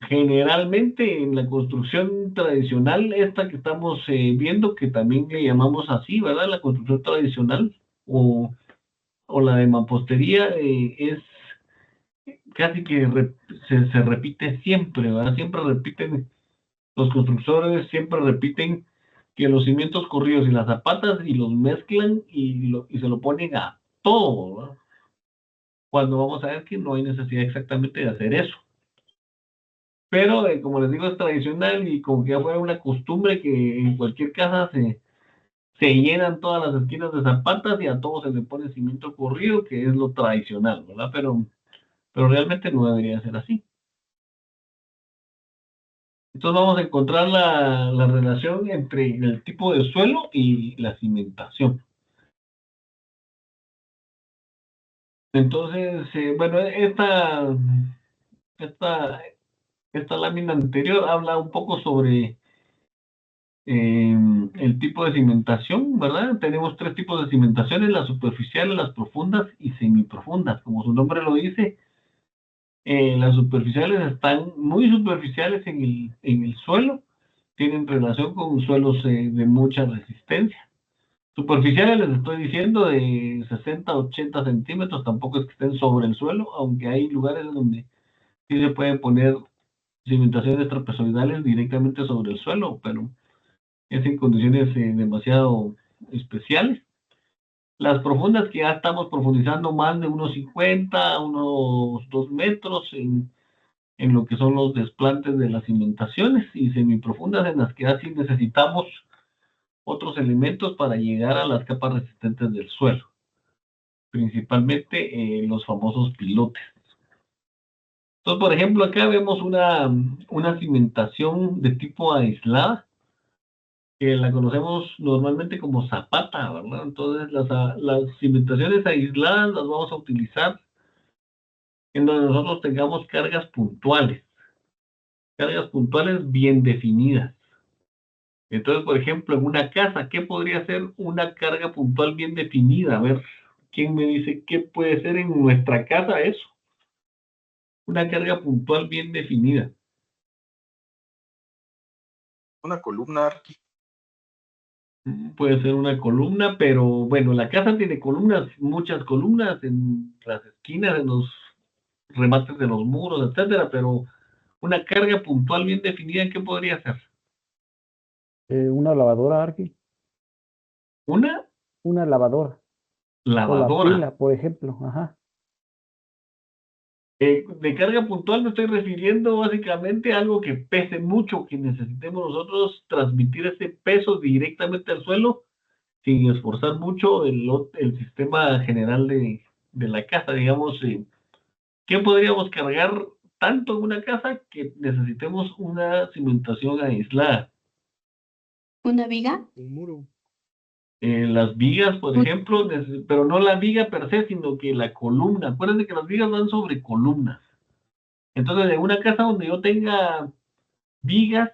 generalmente en la construcción tradicional, esta que estamos viendo, que también le llamamos así, ¿verdad? La construcción tradicional o la de mampostería, es casi que se repite siempre, ¿verdad? Siempre repiten, los constructores siempre repiten que los cimientos corridos y las zapatas y los mezclan y se lo ponen a todo, ¿verdad? Cuando vamos a ver que no hay necesidad exactamente de hacer eso. Pero, como les digo, es tradicional y como que ya fuera una costumbre que en cualquier casa se llenan todas las esquinas de zapatas y a todos se le pone cimiento corrido, que es lo tradicional, ¿verdad? Pero realmente no debería ser así. Entonces vamos a encontrar la relación entre el tipo de suelo y la cimentación. Entonces, bueno, esta, esta lámina anterior habla un poco sobre el tipo de cimentación, ¿verdad? Tenemos tres tipos de cimentaciones: las superficiales, las profundas y semiprofundas. Como su nombre lo dice, las superficiales están muy superficiales en el suelo, tienen relación con suelos de mucha resistencia. Superficiales les estoy diciendo de 60 a 80 centímetros, tampoco es que estén sobre el suelo, aunque hay lugares donde sí se pueden poner cimentaciones trapezoidales directamente sobre el suelo, pero es en condiciones demasiado especiales. Las profundas, que ya estamos profundizando más de unos 50, unos 2 metros en lo que son los desplantes de las cimentaciones, y semiprofundas en las que así necesitamos otros elementos para llegar a las capas resistentes del suelo. principalmente los famosos pilotes. Entonces, por ejemplo, acá vemos una cimentación de tipo aislada, que la conocemos normalmente como zapata, ¿verdad? Entonces, las cimentaciones aisladas las vamos a utilizar en donde nosotros tengamos cargas puntuales bien definidas. Entonces, por ejemplo, en una casa, ¿qué podría ser una carga puntual bien definida? A ver, ¿quién me dice qué puede ser en nuestra casa eso? Una carga puntual bien definida. Una columna, Arqui. Puede ser una columna, pero bueno, la casa tiene columnas, muchas columnas en las esquinas, en los remates de los muros, etcétera, pero una carga puntual bien definida, ¿qué podría ser? Una lavadora, Arqui. Una Una lavadora. O la lavadora. pila, por ejemplo. Ajá. De carga puntual me estoy refiriendo básicamente a algo que pese mucho, que necesitemos nosotros transmitir ese peso directamente al suelo sin esforzar mucho el sistema general de la casa. Digamos, ¿qué podríamos cargar tanto en una casa que necesitemos una cimentación aislada? ¿Una viga? Un muro. Las vigas, por ejemplo, pero no la viga per se, sino que la columna. Acuérdense que las vigas van sobre columnas. Entonces, en una casa donde yo tenga vigas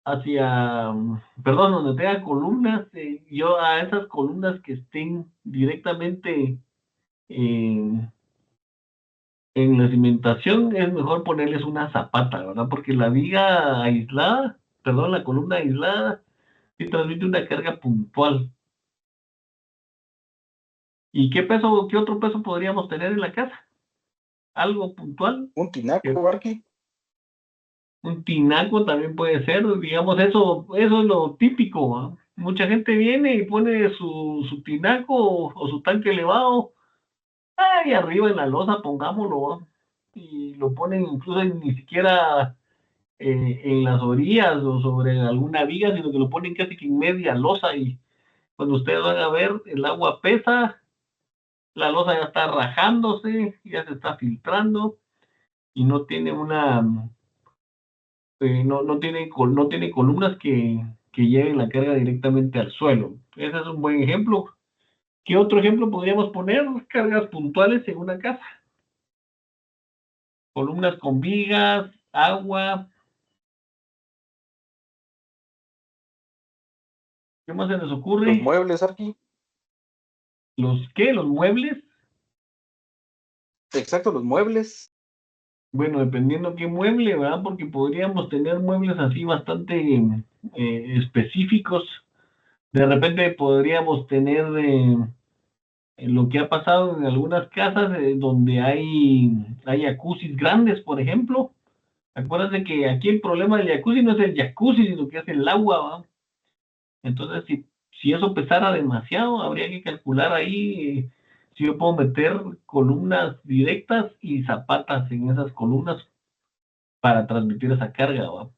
perdón, donde tenga columnas, yo a esas columnas que estén directamente en la cimentación, es mejor ponerles una zapata, ¿verdad? Porque la viga aislada, perdón, la columna aislada, sí transmite una carga puntual. ¿Y qué otro peso podríamos tener en la casa? ¿Algo puntual? Un tinaco, Arqui. Un tinaco también puede ser, digamos, eso es lo típico, ¿va? Mucha gente viene y pone su tinaco o su tanque elevado ahí arriba en la losa, pongámoslo, ¿va? Y lo ponen incluso ni siquiera en las orillas o sobre alguna viga, sino que lo ponen casi que en media losa y cuando ustedes van a ver, el agua pesa, la losa ya está rajándose, ya se está filtrando y no tiene no tiene columnas que lleven la carga directamente al suelo. Ese es un buen ejemplo. ¿Qué otro ejemplo podríamos poner? Cargas puntuales en una casa. Columnas con vigas, agua. ¿Qué más se les Los ocurre? muebles, Arqui. ¿Los qué? ¿Los muebles? Exacto, los muebles. Bueno, dependiendo qué mueble, ¿verdad? Porque podríamos tener muebles así bastante específicos. De repente podríamos tener lo que ha pasado en algunas casas donde hay jacuzzis grandes, por ejemplo. Acuérdate que aquí el problema del jacuzzi no es el jacuzzi, sino que es el agua, ¿va? Entonces, si eso pesara demasiado, habría que calcular ahí si yo puedo meter columnas directas y zapatas en esas columnas para transmitir esa carga, ¿va?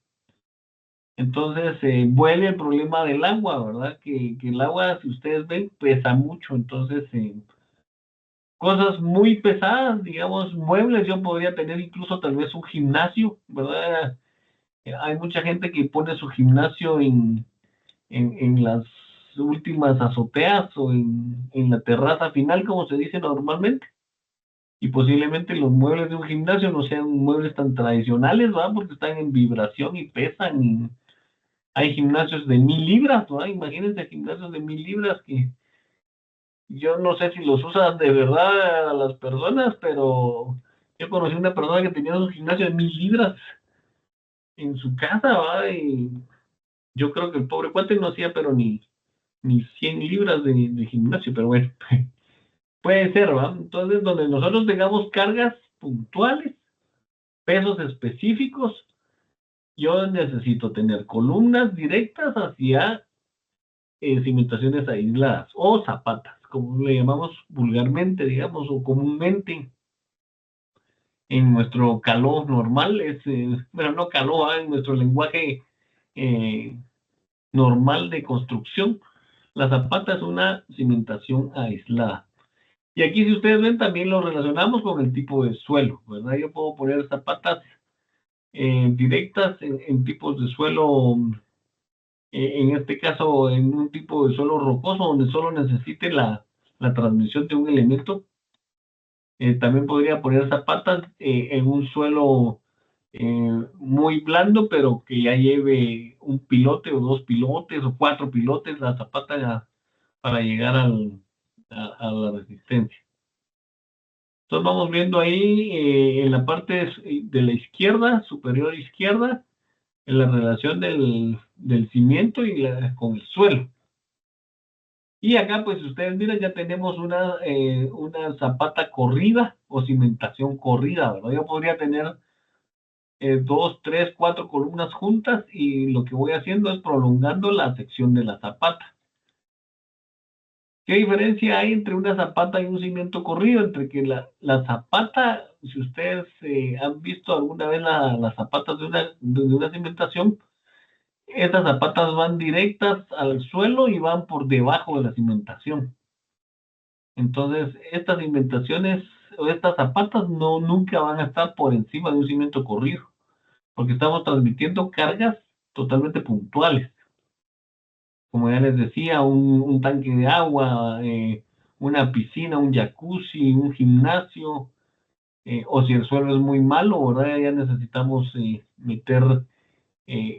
Entonces, vuelve el problema del agua, ¿verdad? Que el agua, si ustedes ven, pesa mucho. Entonces, cosas muy pesadas, digamos, muebles, yo podría tener incluso tal vez un gimnasio, ¿verdad? Hay mucha gente que pone su gimnasio en las últimas azoteas o en la terraza final, como se dice normalmente. Y posiblemente los muebles de un gimnasio no sean muebles tan tradicionales, ¿verdad? Porque están en vibración y pesan. Y hay gimnasios de 1000 libras, ¿verdad? Imagínense gimnasios de 1000 libras que yo no sé si los usan de verdad a las personas, pero yo conocí una persona que tenía un gimnasio de 1000 libras en su casa, ¿verdad? Y yo creo que el pobre cuate no hacía, pero ni 100 libras de gimnasio, pero bueno, puede ser, ¿va? Entonces, donde nosotros tengamos cargas puntuales, pesos específicos, yo necesito tener columnas directas hacia cimentaciones aisladas o zapatas, como le llamamos vulgarmente, digamos, o comúnmente en nuestro caló normal, bueno, no caló, en nuestro lenguaje normal de construcción, La zapata es una cimentación aislada. Y aquí, si ustedes ven, también lo relacionamos con el tipo de suelo, ¿verdad? Yo puedo poner zapatas directas en tipos de suelo, en este caso, en un tipo de suelo rocoso, donde solo necesite la transmisión de un elemento. También podría poner zapatas en un suelo muy blando, pero que ya lleve un pilote o dos pilotes o cuatro pilotes la zapata para llegar a la resistencia. Entonces vamos viendo ahí en la parte de la izquierda, superior izquierda, en la relación del cimiento y con el suelo. Y acá, pues ustedes miran, ya tenemos una zapata corrida o cimentación corrida, ¿verdad? Yo podría tener dos, tres, cuatro columnas juntas y lo que voy haciendo es prolongando la sección de la zapata. ¿Qué diferencia hay entre una zapata y un cimiento corrido? Entre que la zapata, si ustedes han visto alguna vez las zapatas de una cimentación, estas zapatas van directas al suelo y van por debajo de la cimentación. Entonces, estas cimentaciones o estas zapatas nunca van a estar por encima de un cimiento corrido, porque estamos transmitiendo cargas totalmente puntuales. Como ya les decía, un tanque de agua, una piscina, un jacuzzi, un gimnasio, o si el suelo es muy malo, ¿verdad? Ya necesitamos meter,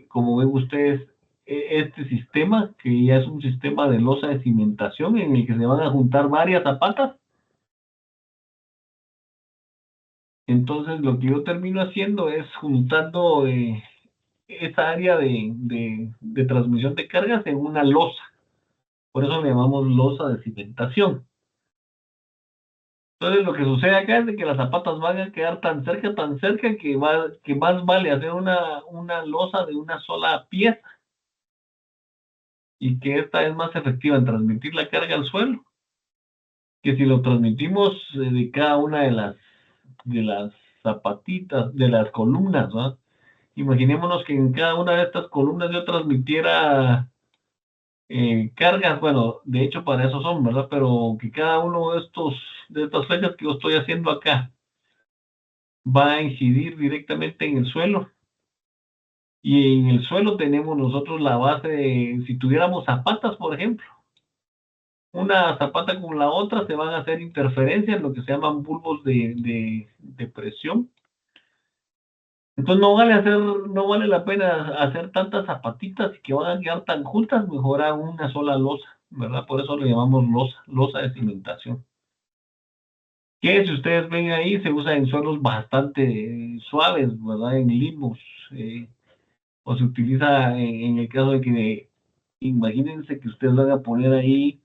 como ven ustedes, este sistema, que ya es un sistema de losa de cimentación en el que se van a juntar varias zapatas. Entonces, lo que yo termino haciendo es juntando esa área de transmisión de cargas en una losa. Por eso le llamamos losa de cimentación. Entonces, lo que sucede acá es de que las zapatas van a quedar tan cerca, que más vale hacer una losa de una sola pieza y que esta es más efectiva en transmitir la carga al suelo que si lo transmitimos de cada una de las zapatitas, de las columnas, ¿no? Imaginémonos que en cada una de estas columnas yo transmitiera cargas, bueno, de hecho para eso son, ¿verdad? Pero que cada uno de estas flechas que yo estoy haciendo acá va a incidir directamente en el suelo. Y en el suelo tenemos nosotros la base si tuviéramos zapatas, por ejemplo, una zapata con la otra se van a hacer interferencias, lo que se llaman bulbos de presión. Entonces no vale la pena hacer tantas zapatitas y que van a quedar tan juntas, mejor a una sola losa, ¿verdad? Por eso le llamamos losa de cimentación. Que si ustedes ven ahí, se usa en suelos bastante suaves, ¿verdad? En limos, o se utiliza en el caso de que, imagínense que ustedes van a poner ahí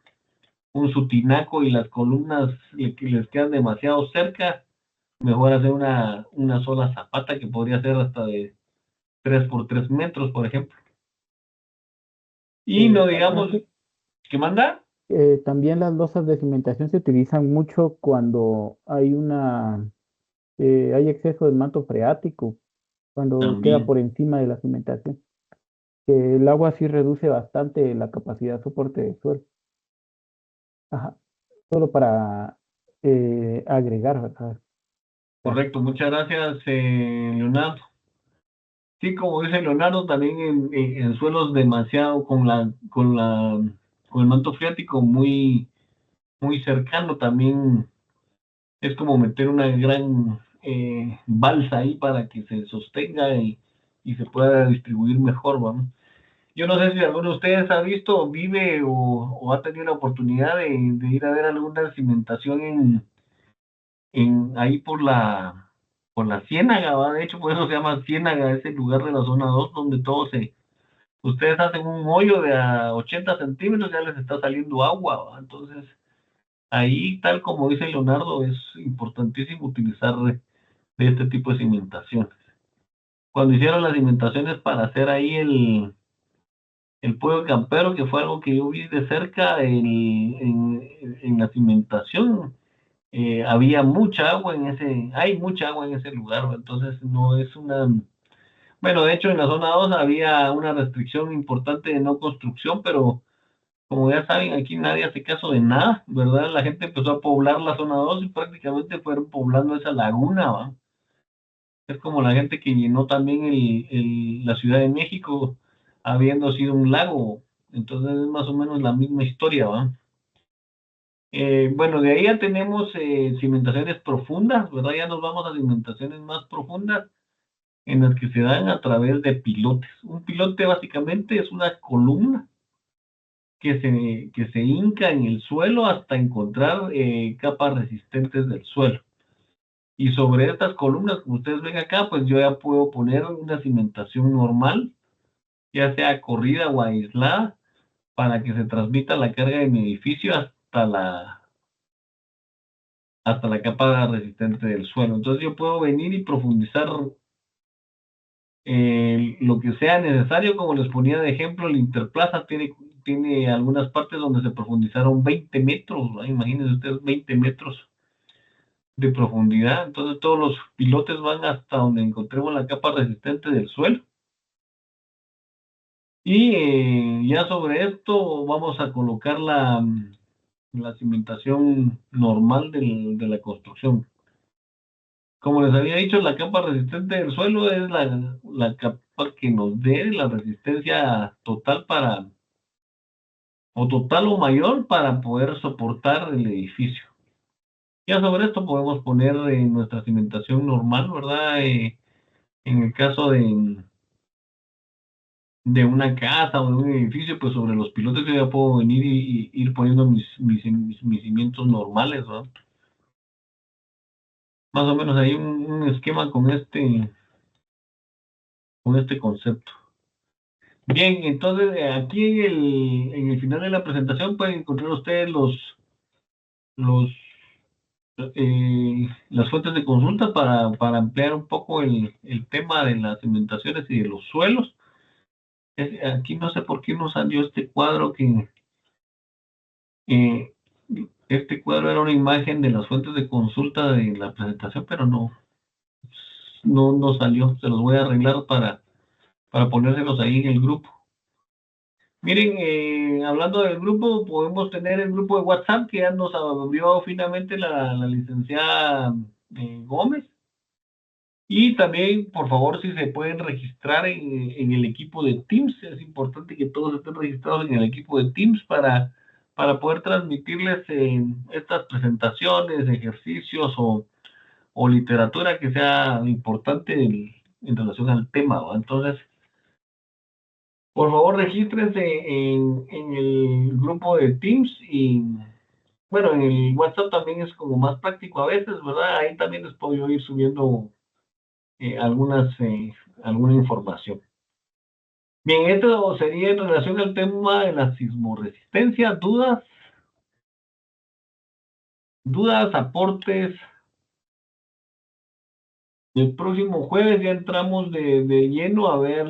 un sutinaco y las columnas que les quedan demasiado cerca, mejor hacer una sola zapata que podría ser hasta de 3 por 3 metros, por ejemplo. Y no digamos, ¿qué manda? También las losas de cimentación se utilizan mucho cuando hay exceso de manto freático, cuando queda También. por encima de la cimentación. El agua sí reduce bastante la capacidad de soporte del suelo. Ajá. Solo para agregar, ¿verdad? Correcto, muchas gracias, Leonardo. Sí, como dice Leonardo, también en suelos demasiado con el manto freático muy, muy cercano, también es como meter una gran balsa ahí para que se sostenga y se pueda distribuir mejor, vamos. Yo no sé si alguno de ustedes ha visto, vive o ha tenido la oportunidad de ir a ver alguna cimentación ahí por la Ciénaga, ¿va? De hecho, por eso se llama Ciénaga, ese lugar de la zona 2 donde ustedes hacen un hoyo de a 80 centímetros, ya les está saliendo agua, ¿va? Entonces, ahí, tal como dice Leonardo, es importantísimo utilizar de este tipo de cimentaciones. Cuando hicieron las cimentaciones para hacer ahí el pollo campero, que fue algo que yo vi de cerca en la cimentación, había mucha agua hay mucha agua en ese lugar, ¿va? Entonces no es bueno, de hecho en la zona 2 había una restricción importante de no construcción, pero Como ya saben, aquí nadie hace caso de nada, ¿verdad? La gente empezó a poblar la zona 2 y prácticamente fueron poblando esa laguna, ¿va? Es como la gente que llenó también la Ciudad de México habiendo sido un lago. Entonces es más o menos la misma historia, ¿va? Bueno, de ahí ya tenemos cimentaciones profundas, ¿verdad? Ya nos vamos a cimentaciones más profundas en las que se dan a través de pilotes. Un pilote básicamente es una columna que se hinca en el suelo hasta encontrar capas resistentes del suelo. Y sobre estas columnas, como ustedes ven acá, pues yo ya puedo poner una cimentación normal, ya sea corrida o aislada, para que se transmita la carga de mi edificio hasta la capa resistente del suelo. Entonces yo puedo venir y profundizar lo que sea necesario, como les ponía de ejemplo, el Interplaza tiene algunas partes donde se profundizaron 20 metros, ¿no? Imagínense ustedes 20 metros de profundidad. Entonces todos los pilotes van hasta donde encontremos la capa resistente del suelo. Y ya sobre esto vamos a colocar la cimentación normal de la construcción. Como les había dicho, la capa resistente del suelo es la capa que nos dé la resistencia total total o mayor para poder soportar el edificio. Ya sobre esto podemos poner nuestra cimentación normal, ¿verdad? En el caso de una casa o de un edificio, pues sobre los pilotes yo ya puedo venir y ir poniendo mis cimientos normales, ¿verdad? Más o menos hay un esquema con este concepto. Bien, entonces aquí en el final de la presentación pueden encontrar ustedes los las fuentes de consulta para ampliar un poco el tema de las cimentaciones y de los suelos. Aquí no sé por qué no salió este cuadro eh, este cuadro era una imagen de las fuentes de consulta de la presentación, pero no salió. Se los voy a arreglar para ponérselos ahí en el grupo. Miren, hablando del grupo, podemos tener el grupo de WhatsApp que ya nos abrió finalmente la licenciada Gómez. Y también, por favor, si se pueden registrar en el equipo de Teams. Es importante que todos estén registrados en el equipo de Teams para poder transmitirles estas presentaciones, ejercicios o literatura que sea importante en relación al tema, ¿va? Entonces, por favor, regístrense en el grupo de Teams y, bueno, en el WhatsApp también es como más práctico a veces, ¿verdad? Ahí también les puedo ir subiendo alguna información. Bien, esto sería en relación al tema de la sismoresistencia. ¿Dudas, aportes? El próximo jueves ya entramos de lleno a ver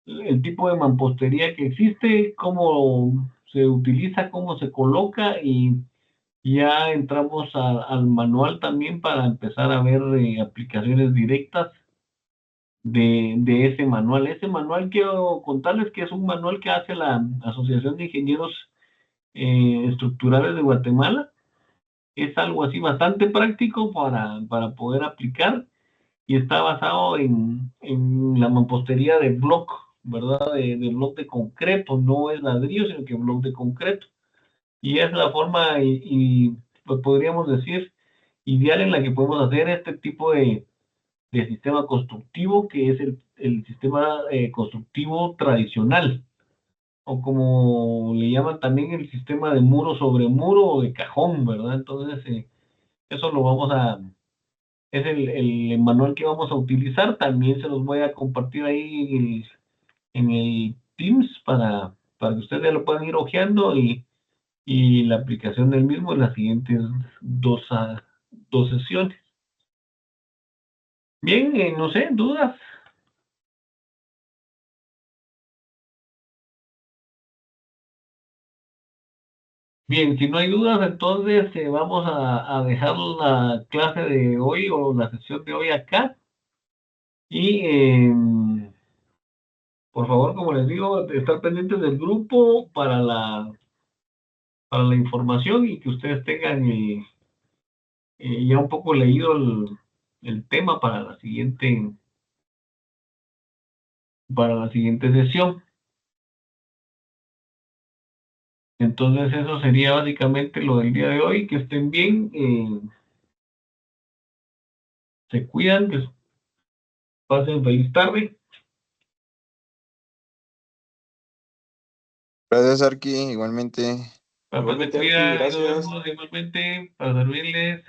el tipo de mampostería que existe, cómo se utiliza, cómo se coloca y ya entramos al manual también para empezar a ver aplicaciones directas de ese manual. Ese manual quiero contarles que es un manual que hace la Asociación de Ingenieros Estructurales de Guatemala. Es algo así bastante práctico para poder aplicar y está basado en la mampostería de bloc, ¿verdad? De bloc de concreto, no es ladrillo, sino que bloc de concreto. Y es la forma, pues podríamos decir, ideal en la que podemos hacer este tipo de sistema constructivo, que es el sistema constructivo tradicional, o como le llaman también el sistema de muro sobre muro o de cajón, ¿verdad? Entonces, eso lo vamos es el manual que vamos a utilizar. También se los voy a compartir ahí en el Teams para que ustedes ya lo puedan ir hojeando y la aplicación del mismo en las siguientes dos sesiones. Bien, no sé, ¿dudas? Bien, si no hay dudas, entonces vamos a dejar la clase de hoy o la sesión de hoy acá. Y Por favor, como les digo, estar pendientes del grupo para la información y que ustedes tengan ya un poco leído el tema para la siguiente sesión. Entonces eso sería básicamente lo del día de hoy. Que estén bien, se cuidan, que pasen feliz tarde. Gracias, Arqui, igualmente. Para Igualmente, se Arqui, cuidan, nos gracias. vemos igualmente para servirles.